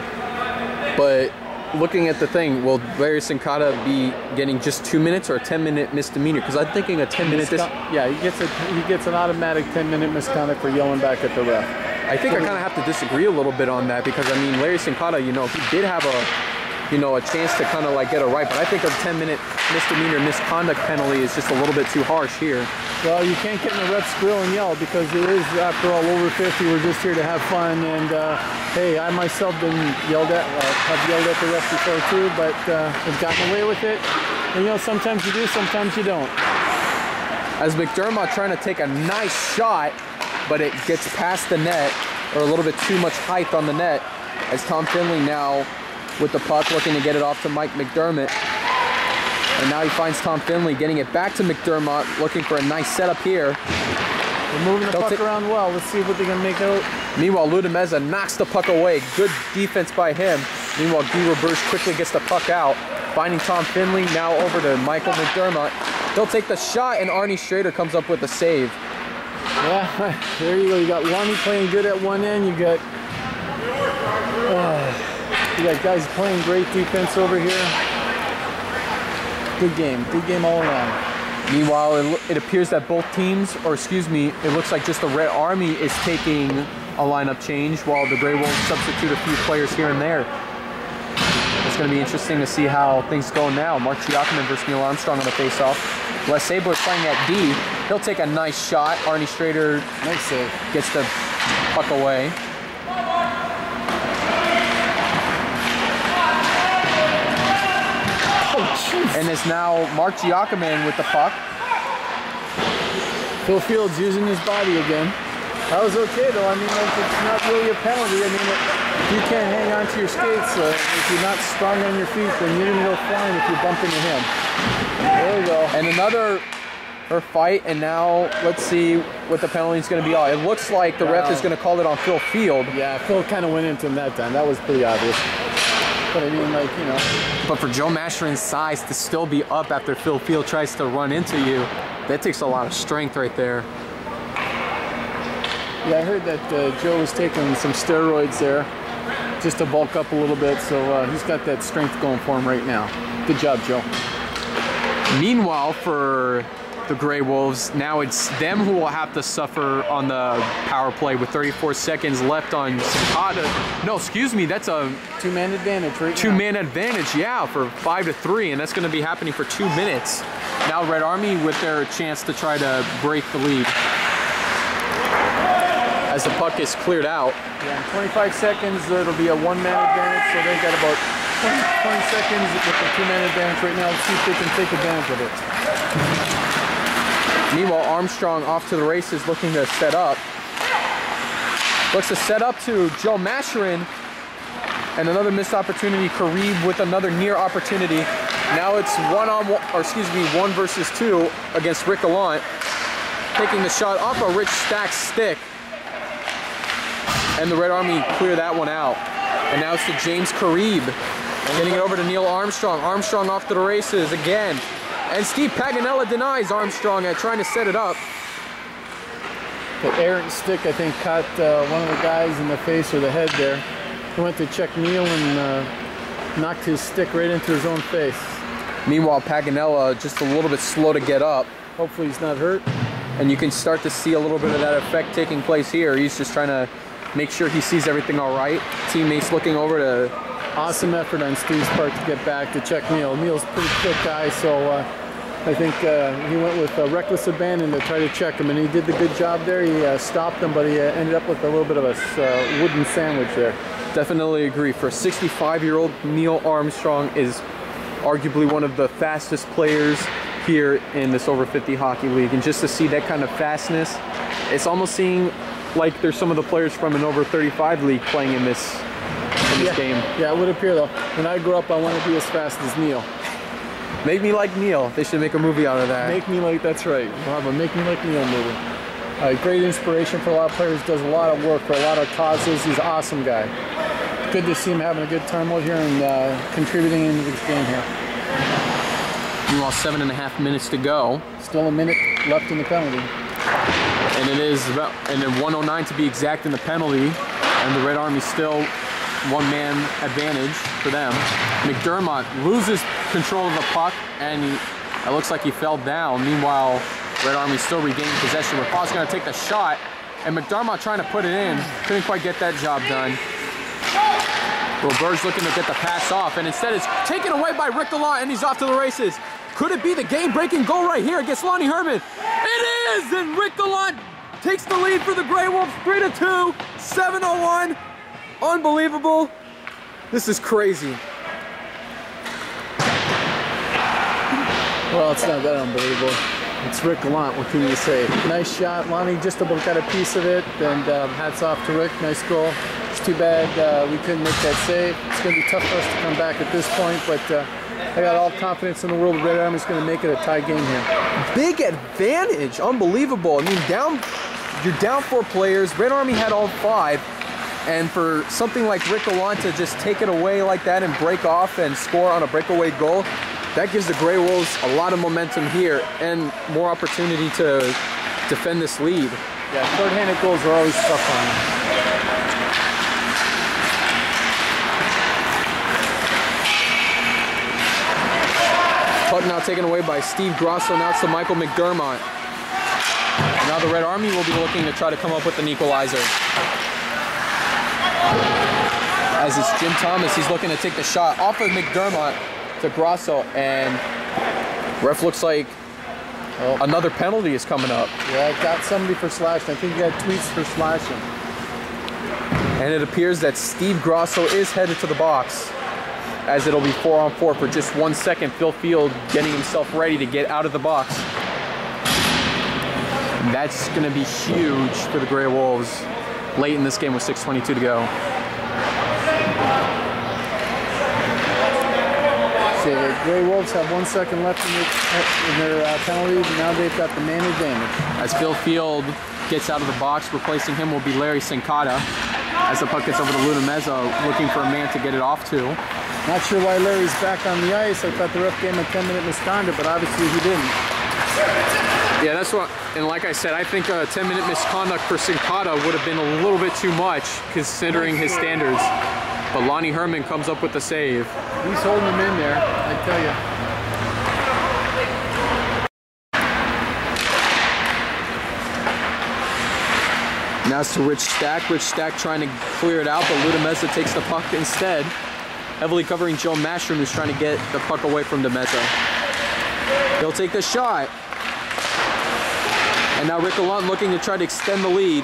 But looking at the thing, will Larry Sincata be getting just 2 minutes or a 10-minute misdemeanor? Because I'm thinking a 10-minute... Yeah, he gets an automatic 10-minute misconduct for yelling back at the ref. I think I kind of have to disagree a little bit on that because, I mean, Larry Sincata, you know, he did have a chance to kind of like get it right, but I think a 10-minute misdemeanor misconduct penalty is just a little bit too harsh here. Well, you can't get in the ref's grill and yell because it is, after all, over 50. We're just here to have fun, and hey, I myself been yelled at, have yelled at the ref before too, but have gotten away with it. And you know, sometimes you do, sometimes you don't. As McDermott trying to take a nice shot, but it gets past the net, or a little bit too much height on the net, as Tom Finley now with the puck looking to get it off to Mike McDermott. And now he finds Tom Finley getting it back to McDermott, looking for a nice setup here. They're moving the puck around well. Let's see what they can make out. Meanwhile, Lou DeMeza knocks the puck away. Good defense by him. Meanwhile, Guy Roberge quickly gets the puck out, finding Tom Finley now over to Michael McDermott. They'll take the shot, and Arnie Strader comes up with a save. Yeah, there you go. You got Lonnie playing good at one end. You got guys playing great defense over here. Good game all around. Meanwhile, it appears that both teams, or excuse me, it looks like just the Red Army is taking a lineup change while the Grey Wolves substitute a few players here and there. It's going to be interesting to see how things go now. Mark Giacomin versus Neil Armstrong on the face-off. Les Sabler playing at D. He'll take a nice shot. Arnie Strader, nice save, gets the puck away. And it's now Mark Giacomin with the puck. Phil Fields using his body again. That was okay though. I mean, like, it's not really a penalty. I mean, you can't hang on to your skates. If you're not strong on your feet, then you're gonna go flying if you bump into him. There we go. And another fight, and now let's see what the penalty is going to be on. It looks like the ref is going to call it on Phil Field. Yeah, Phil kind of went into him that time. That was pretty obvious. But I mean, like, you know. But for Joe Mastron's size to still be up after Phil Field tries to run into you, that takes a lot of strength right there. Yeah, I heard that Joe was taking some steroids there just to bulk up a little bit, so he's got that strength going for him right now. Good job, Joe. Meanwhile, for the Grey Wolves, now it's them who will have to suffer on the power play with 34 seconds left on Sakata. No, excuse me, that's a two-man advantage right now. Two-man advantage, yeah, for 5-3, and that's going to be happening for 2 minutes. Now Red Army with their chance to try to break the lead. As the puck is cleared out. Yeah, in 25 seconds, it'll be a one-man advantage, so they've got about 20 seconds with the two-man advantage right now. Let's see if they can take advantage of it. Meanwhile, Armstrong off to the races looking to set up. Looks to set up to Joe Masherin. And another missed opportunity. Karib with another near opportunity. Now it's one versus two against Rick Gallant. Taking the shot off a Rich Stack's stick. And the Red Army clear that one out. And now it's to James Karib. Getting it over to Neil Armstrong. Armstrong off to the races again. And Steve Paganella denies Armstrong at trying to set it up. The errant stick, I think, caught one of the guys in the face or the head there. He went to check Neil and knocked his stick right into his own face. Meanwhile, Paganella just a little bit slow to get up. Hopefully he's not hurt. And you can start to see a little bit of that effect taking place here. He's just trying to make sure he sees everything all right. Teammates looking over to... Awesome effort on Steve's part to get back to check Neil. Neil's a pretty quick guy, so I think he went with reckless abandon to try to check him, and he did the good job there. He stopped him, but he ended up with a little bit of a wooden sandwich there. Definitely agree. For a 65-year-old, Neil Armstrong is arguably one of the fastest players here in this over 50 hockey league, and just to see that kind of fastness, it's almost seeing like there's some of the players from an over 35 league playing in this game. Yeah, it would appear though. When I grew up, I wanted to be as fast as Neil. Make me like Neil. They should make a movie out of that. Make me like, that's right. We'll have a Make Me Like Neil movie. Great inspiration for a lot of players. Does a lot of work for a lot of causes. He's an awesome guy. Good to see him having a good time out here and contributing into this game here. Meanwhile, 7.5 minutes to go. Still a minute left in the penalty. And it is about, and then 1:09 to be exact in the penalty. And the Red Army still one-man advantage for them. McDermott loses control of the puck, and it looks like he fell down. Meanwhile, Red Army still regaining possession. Rapaw's going to take the shot, and McDermott trying to put it in. Couldn't quite get that job done. Robert's looking to get the pass off, and instead it's taken away by Rick Gallant, and he's off to the races. Could it be the game-breaking goal right here against Lonnie Herman? It is, and Rick Gallant takes the lead for the Grey Wolves, 3-2, 7:01. Unbelievable. This is crazy. Well, it's not that unbelievable. It's Rick Gallant, what can you say? Nice shot. Lonnie just about got a piece of it, and hats off to Rick. Nice goal. It's too bad we couldn't make that save. It's going to be tough for us to come back at this point, but I got all confidence in the world. Red Army's going to make it a tie game here. Big advantage. Unbelievable. I mean, you're down 4 players. Red Army had all 5. And for something like Rick Gallant to just take it away like that and break off and score on a breakaway goal, that gives the Grey Wolves a lot of momentum here and more opportunity to defend this lead. Yeah, short-handed goals are always tough on them. Puck now taken away by Steve Grosso. Now it's to Michael McDermott. Now the Red Army will be looking to try to come up with an equalizer. As it's Jim Thomas, he's looking to take the shot off of McDermott to Grosso, and ref looks like another penalty is coming up. Yeah, got somebody for slashing. I think he got tweets for slashing. And it appears that Steve Grosso is headed to the box, as it'll be 4-on-4 for just 1 second. Phil Field getting himself ready to get out of the box. And that's going to be huge for the Grey Wolves late in this game with 6:22 to go. So the Grey Wolves have 1 second left in their penalty. Now they've got the man advantage. As Phil Field gets out of the box, replacing him will be Larry Sincata. As the puck gets over to Luna Mezzo, looking for a man to get it off to. Not sure why Larry's back on the ice. I thought the ref gave him a 10-minute misconduct, but obviously he didn't. Yeah, that's what. and like I said, I think a 10-minute misconduct for Sincata would have been a little bit too much considering his standards. But Lonnie Herman comes up with the save. He's holding him in there, I tell you. Now it's to Rich Stack. Rich Stack trying to clear it out, but Ludameza takes the puck instead. Heavily covering Joe Mastrom, who's trying to get the puck away from Demeza. He'll take the shot. And now Rick Gallant looking to try to extend the lead.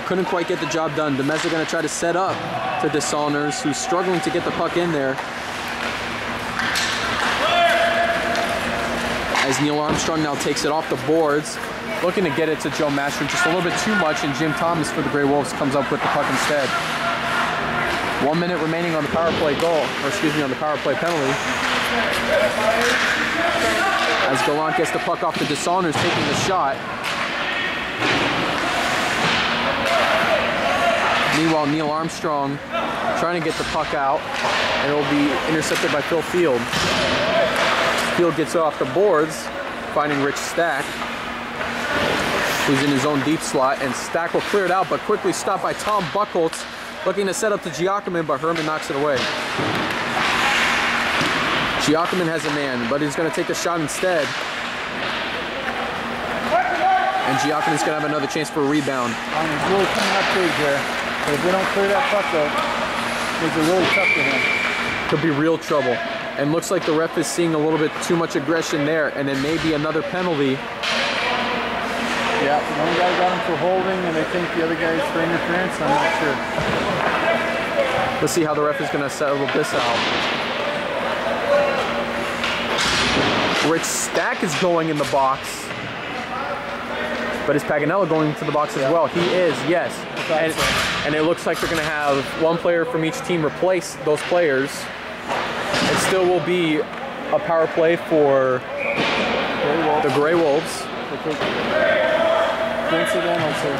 Couldn't quite get the job done. Demeza going to try to set up to DeSaunders, who's struggling to get the puck in there. As Neil Armstrong now takes it off the boards. Looking to get it to Joe Mastrom just a little bit too much, and Jim Thomas for the Grey Wolves comes up with the puck instead. 1 minute remaining on the power play goal, or excuse me, on the power play penalty. As Gallant gets the puck off to DeSaunders, taking the shot. Meanwhile, Neil Armstrong trying to get the puck out, and it will be intercepted by Phil Field. Field gets it off the boards, finding Rich Stack, who's in his own deep slot, and Stack will clear it out, but quickly stopped by Tom Buchholz, looking to set up to Giacomin, but Herman knocks it away. Giacomin has a man, but he's going to take the shot instead. And Giacomin's going to have another chance for a rebound. He's really coming up big here, but if they don't clear that puck out, it's really tough for him. Could be real trouble. And looks like the ref is seeing a little bit too much aggression there, and then maybe another penalty. Yeah, one guy got him for holding, and I think the other guy's for interference. I'm not sure. Let's see how the ref is going to settle this out. Rich Stack is going in the box. But is Paganella going to the box as well? He is, yes. And it looks like they're going to have one player from each team replace those players. It still will be a power play for the Grey Wolves. Coincidental, sir.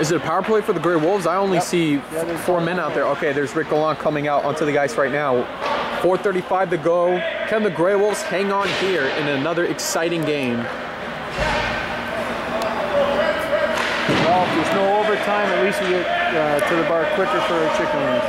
Is it a power play for the Grey Wolves? I only see 4 men out there. Okay, there's Rick Gallant coming out onto the ice right now. 4:35 to go. Can the Grey Wolves hang on here in another exciting game? Well, if there's no overtime, at least we get to the bar quicker for our chicken wings.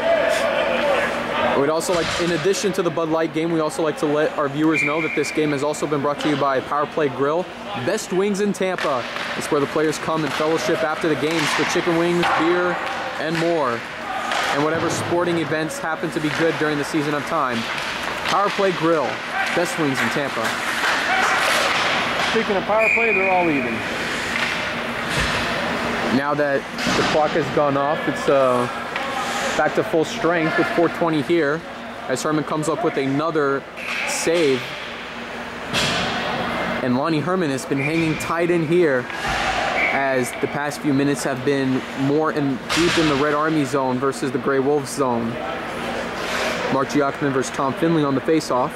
We'd also like, in addition to the Bud Light game, we also like to let our viewers know that this game has also been brought to you by Power Play Grill. Best Wings in Tampa. It's where the players come and fellowship after the games for chicken wings, beer, and more. And whatever sporting events happen to be good during the season of time. Power Play Grill. Best Wings in Tampa. Speaking of power play, they're all even. Now that the clock has gone off, it's back to full strength with 4:20 here, as Herman comes up with another save. And Lonnie Herman has been hanging tight in here, as the past few minutes have been more deep in the Red Army zone versus the Grey Wolves zone. Mark Giacomin versus Tom Finley on the face-off.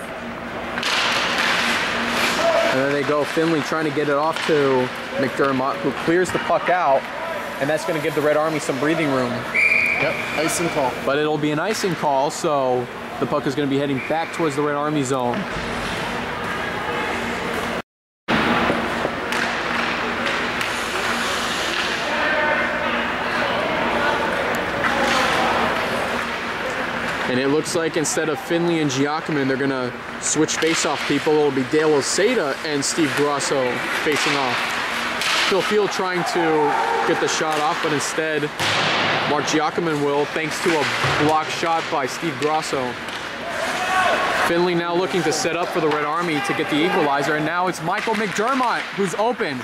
And there they go, Finley trying to get it off to McDermott, who clears the puck out, and that's going to give the Red Army some breathing room. Yep, icing call. But it'll be an icing call, so the puck is going to be heading back towards the Red Army zone. And it looks like instead of Finley and Giacomin, they're going to switch face-off people. It'll be Dale Osada and Steve Grosso facing off. Phil Field trying to get the shot off, but instead Mark Giacomin will, thanks to a blocked shot by Steve Grosso. Finley now looking to set up for the Red Army to get the equalizer, and now it's Michael McDermott who's open.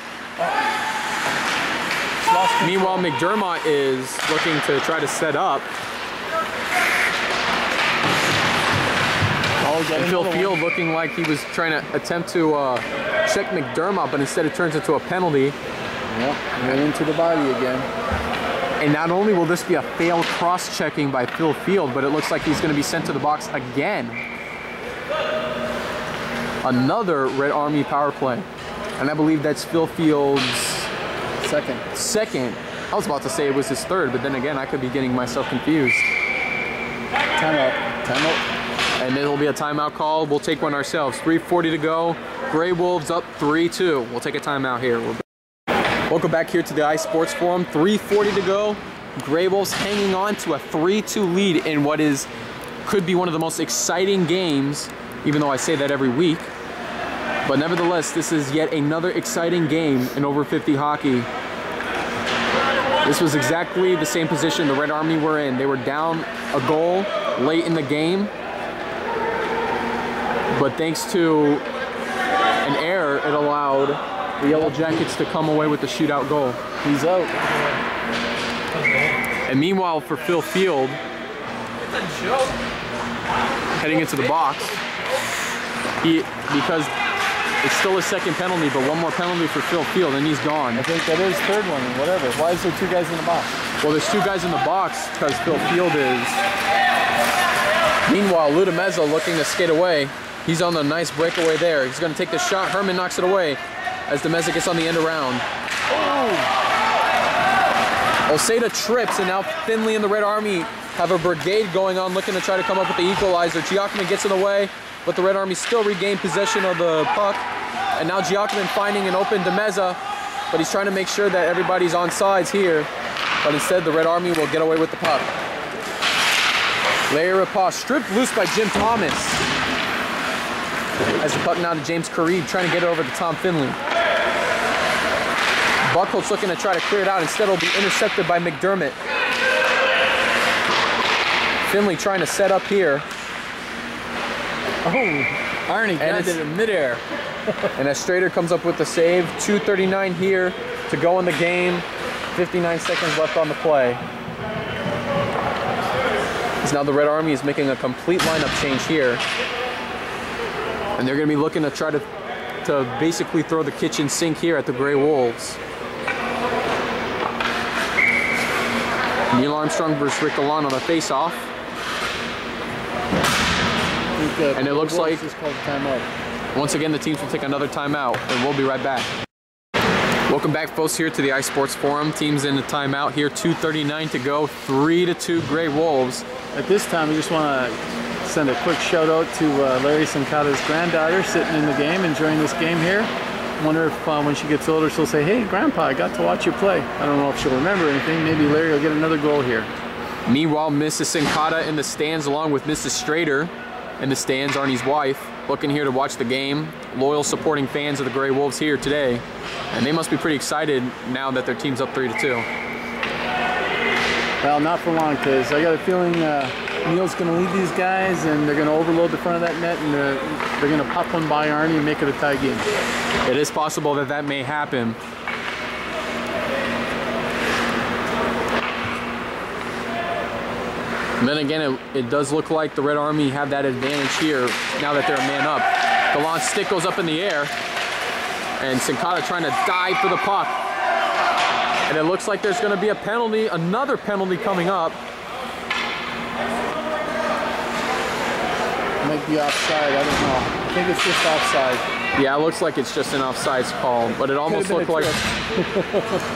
Meanwhile, McDermott is looking to try to set up. And Phil Field looking like he was trying to attempt to check McDermott, but instead it turns into a penalty. Yep, and into the body again. And not only will this be a failed cross-checking by Phil Field, but it looks like he's going to be sent to the box again. Another Red Army power play. And I believe that's Phil Field's second. I was about to say it was his third, but then again, I could be getting myself confused. Time out. And it'll be a timeout call. We'll take one ourselves. 3:40 to go. Gray Wolves up 3-2. We'll take a timeout here. Welcome back here to the Ice Sports Forum. 3:40 to go. Gray Wolves hanging on to a 3-2 lead in what could be one of the most exciting games, even though I say that every week. But nevertheless, this is yet another exciting game in over 50 hockey. This was exactly the same position the Red Army were in. They were down a goal late in the game, but thanks to an error, it allowed the Yellow Jackets to come away with the shootout goal. He's out. And meanwhile, for Phil Field, heading into the box, because it's still a second penalty, but one more penalty for Phil Field, and he's gone. I think that is third one, whatever. Why is there two guys in the box? Well, there's two guys in the box because Phil Field is. Meanwhile, Ludamezza looking to skate away. He's on the nice breakaway there. He's going to take the shot. Herman knocks it away as Demezza gets on the end around. Oh! Oseda trips, and now Finley and the Red Army have a brigade going on, looking to try to come up with the equalizer. Giacomin gets in the way, but the Red Army still regain possession of the puck. And now Giacomin finding an open Demezza, but he's trying to make sure that everybody's on sides here. But instead, the Red Army will get away with the puck. Larry Rapace stripped loose by Jim Thomas. As the puck now to James Karib, trying to get it over to Tom Finley. Buckholtz looking to try to clear it out. Instead, it'll be intercepted by McDermott. Finley trying to set up here. Oh, Arnie got it in midair. And as Strader comes up with the save, 2:39 here to go in the game. 59 seconds left on the play. As now the Red Army is making a complete lineup change here. And they're going to be looking to try to basically throw the kitchen sink here at the Gray Wolves. Neil Armstrong versus Rick Alon on a face-off. And it looks like, once again, the teams will take another timeout, and we'll be right back. Welcome back, folks, here to the Ice Sports Forum. Teams in the timeout here, 2:39 to go, 3-2 Gray Wolves. At this time, we just want to send a quick shout out to Larry Sincata's granddaughter sitting in the game, enjoying this game here. Wonder if when she gets older, she'll say, "Hey, Grandpa, I got to watch you play." I don't know if she'll remember anything. Maybe Larry will get another goal here. Meanwhile, Mrs. Sincata in the stands, along with Mrs. Strader in the stands, Arnie's wife, looking here to watch the game. Loyal supporting fans of the Gray Wolves here today. And they must be pretty excited now that their team's up 3-2. Well, not for long, because I got a feeling Neil's going to lead these guys, and they're going to overload the front of that net, and they're going to pop one by Arnie and make it a tie game. It is possible that that may happen. And then again, it does look like the Red Army have that advantage here now that they're a man up. Galant's stick goes up in the air, and Sincata trying to dive for the puck. And it looks like there's going to be a penalty, another penalty coming up. Might be offside, I don't know. I think it's just offside. Yeah, it looks like it's just an offsides call, but it almost looked like...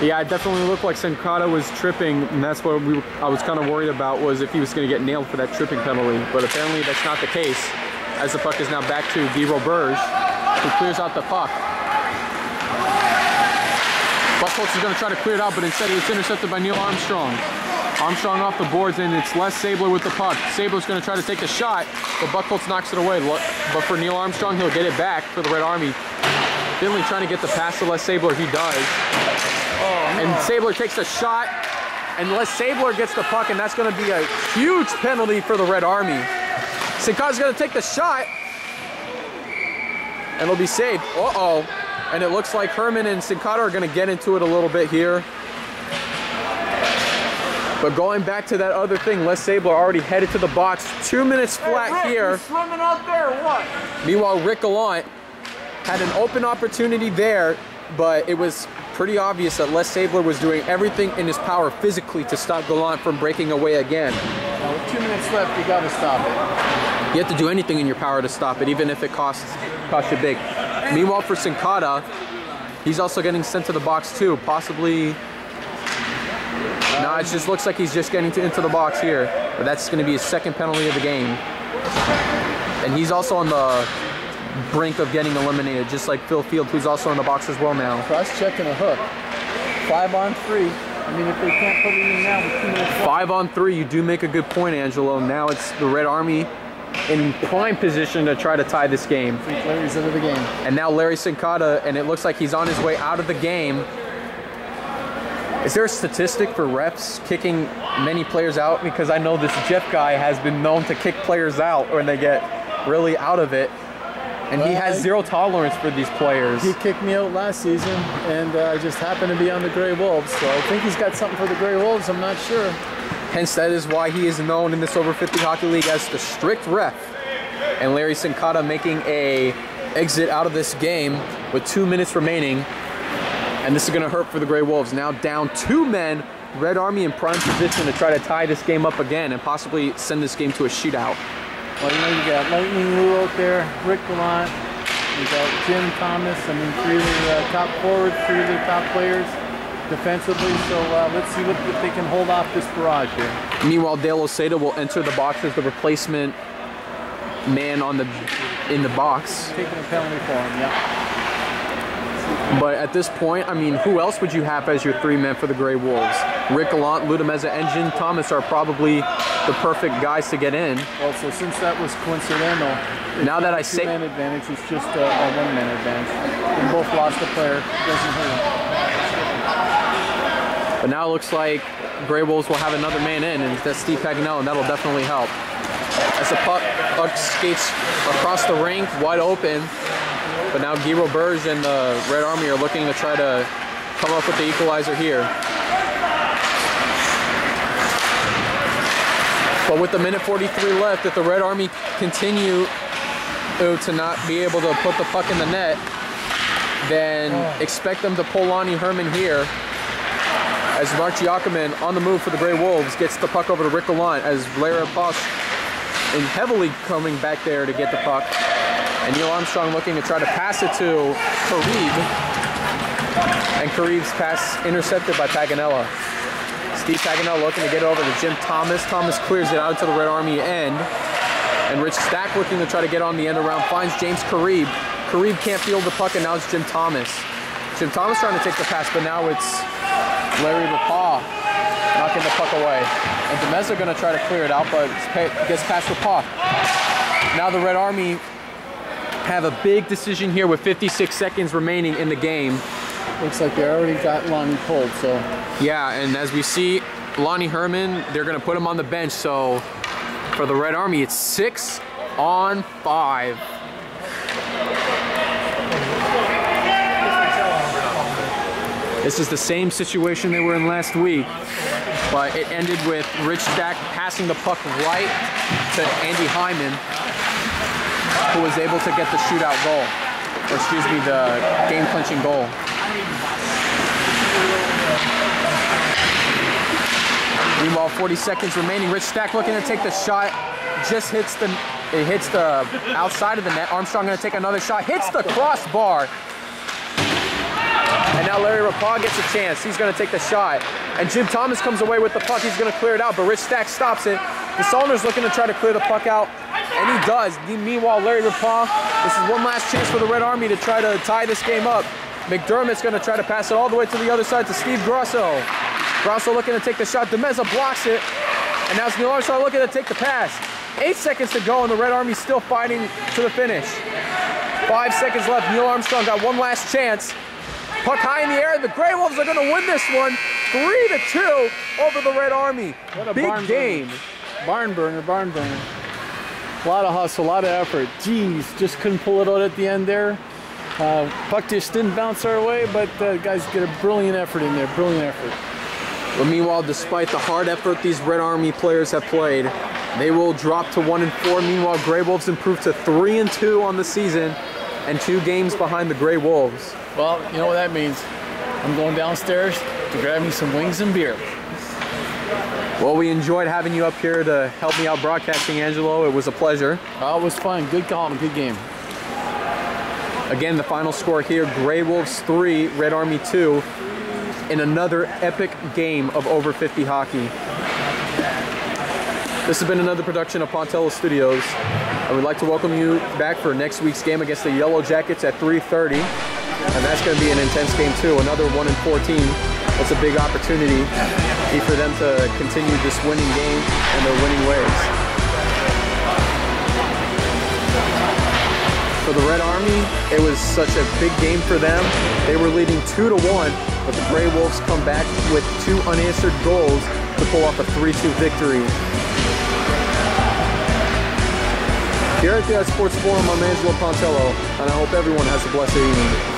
Yeah, it definitely looked like Sincata was tripping, and that's what I was kind of worried about, was if he was going to get nailed for that tripping penalty. But apparently that's not the case, as the puck is now back to Guy Roberge, who clears out the puck. Buckholtz is going to try to clear it out, but instead it's intercepted by Neil Armstrong. Armstrong off the boards, and it's Les Sabler with the puck. Sabler's going to try to take a shot, but Buckholtz knocks it away. But for Neil Armstrong, he'll get it back for the Red Army. Finley trying to get the pass to Les Sabler. He does. Oh, no. And Sabler takes a shot, and Les Sabler gets the puck, and that's going to be a huge penalty for the Red Army. Sincata's going to take the shot, and it'll be saved. Uh-oh. And it looks like Herman and Sincata are going to get into it a little bit here. But going back to that other thing, Les Sabler already headed to the box. 2 minutes flat here. You swimming out there or what? Meanwhile, Rick Gallant had an open opportunity there, but it was pretty obvious that Les Sabler was doing everything in his power physically to stop Gallant from breaking away again. Now, with 2 minutes left, you got to stop it. You have to do anything in your power to stop it, even if it costs you big. Meanwhile, for Sincata, he's also getting sent to the box too, possibly. No, it just looks like he's just getting into the box here. But that's going to be his second penalty of the game. And he's also on the brink of getting eliminated, just like Phil Field, who's also in the box as well now. Cross-check and a hook. 5-on-3. I mean, if they can't put it in now with 2 minutes left. 5-on-3, you do make a good point, Angelo. Now it's the Red Army in prime position to try to tie this game. I think Larry's out of the game. And now Larry Sincata, and it looks like he's on his way out of the game. Is there a statistic for refs kicking many players out? Because I know this Jeff guy has been known to kick players out when they get really out of it. And he has zero tolerance for these players. He kicked me out last season, and I just happened to be on the Grey Wolves. So I think he's got something for the Grey Wolves. I'm not sure. Hence, that is why he is known in this over 50 hockey league as the strict ref. And Larry Sincata making a exit out of this game with 2 minutes remaining. And this is going to hurt for the Grey Wolves. Now down 2 men. Red Army in prime position to try to tie this game up again and possibly send this game to a shootout. Well, you know, you got Lightning Lou out there, Rick Gallant, you got Jim Thomas. I mean, 3 of the top forwards, 3 of the top players defensively. So let's see if they can hold off this barrage here. Meanwhile, Dale Oseda will enter the box as the replacement man in the box. Taking a penalty for him, yeah. But at this point, I mean, who else would you have as your 3 men for the Grey Wolves? Rick Gallant, Ludameza, and Jim Thomas are probably the perfect guys to get in. Well, so since that was coincidental, now that I say 2-man advantage, it's just a 1-man advantage. They both lost a player. Doesn't hurt them. But now it looks like Grey Wolves will have another man in, and that's Steve Paganel, and that'll definitely help. As the puck skates across the rink, wide open. But now Guy Roberge and the Red Army are looking to try to come up with the equalizer here. But with the minute 43 left, if the Red Army continue to not be able to put the puck in the net, then expect them to pull Lonnie Herman here. As Mark Giacomin on the move for the Grey Wolves gets the puck over to Rick Gallant as Lara Posh and heavily coming back there to get the puck. And Neil Armstrong looking to try to pass it to Karib. And Karib's pass intercepted by Paganella. Steve Paganella looking to get over to Jim Thomas. Thomas clears it out to the Red Army end. And Rich Stack looking to try to get on the end around. Finds James Karib. Karib can't field the puck, and now it's Jim Thomas. Jim Thomas trying to take the pass, but now it's Larry Rapah knocking the puck away. And Demeza going to try to clear it out, but it gets past Rapah. Now the Red Army have a big decision here with 56 seconds remaining in the game. Looks like they already got Lonnie pulled, so. Yeah, and as we see, Lonnie Herman, they're going to put him on the bench. So for the Red Army, it's 6-on-5. This is the same situation they were in last week, but it ended with Rich Stack passing the puck right to Andy Hyman, who was able to get the shootout goal, or excuse me, the game-clinching goal. Meanwhile, 40 seconds remaining. Rich Stack looking to take the shot, just hits the outside of the net. Armstrong going to take another shot, hits the crossbar. And now Larry Rapah gets a chance. He's going to take the shot. And Jim Thomas comes away with the puck. He's going to clear it out, but Rich Stack stops it. The Solner's looking to try to clear the puck out, and he does. Meanwhile, Larry Rapah, this is one last chance for the Red Army to try to tie this game up. McDermott's going to try to pass it all the way to the other side to Steve Grosso. Grosso looking to take the shot. Demeza blocks it. And now it's Neil Armstrong looking to take the pass. 8 seconds to go, and the Red Army's still fighting to the finish. 5 seconds left. Neil Armstrong got one last chance. Puck high in the air. The Grey Wolves are going to win this one 3-2 over the Red Army. What a big game. Barn burner, barn burner. A lot of hustle, a lot of effort. Jeez, just couldn't pull it out at the end there. Puck just didn't bounce our way, but guys get a brilliant effort in there, brilliant effort. But meanwhile, despite the hard effort these Red Army players have played, they will drop to 1-4. Meanwhile, Grey Wolves improve to 3-2 on the season and 2 games behind the Grey Wolves. Well, you know what that means. I'm going downstairs to grab me some wings and beer. Well, we enjoyed having you up here to help me out broadcasting, Angelo. It was a pleasure. Oh, it was fun. Good call and good game. Again, the final score here, Grey Wolves 3, Red Army 2, in another epic game of over 50 hockey. This has been another production of Pontello Studios. I would like to welcome you back for next week's game against the Yellow Jackets at 3:30. And that's going to be an intense game too. Another 1-14. That's a big opportunity for them to continue this winning game and their winning ways. For the Red Army, it was such a big game for them. They were leading 2-1, but the Gray Wolves come back with 2 unanswered goals to pull off a 3-2 victory. Here at the Sports Forum, I'm Angelo Pontello, and I hope everyone has a blessed evening.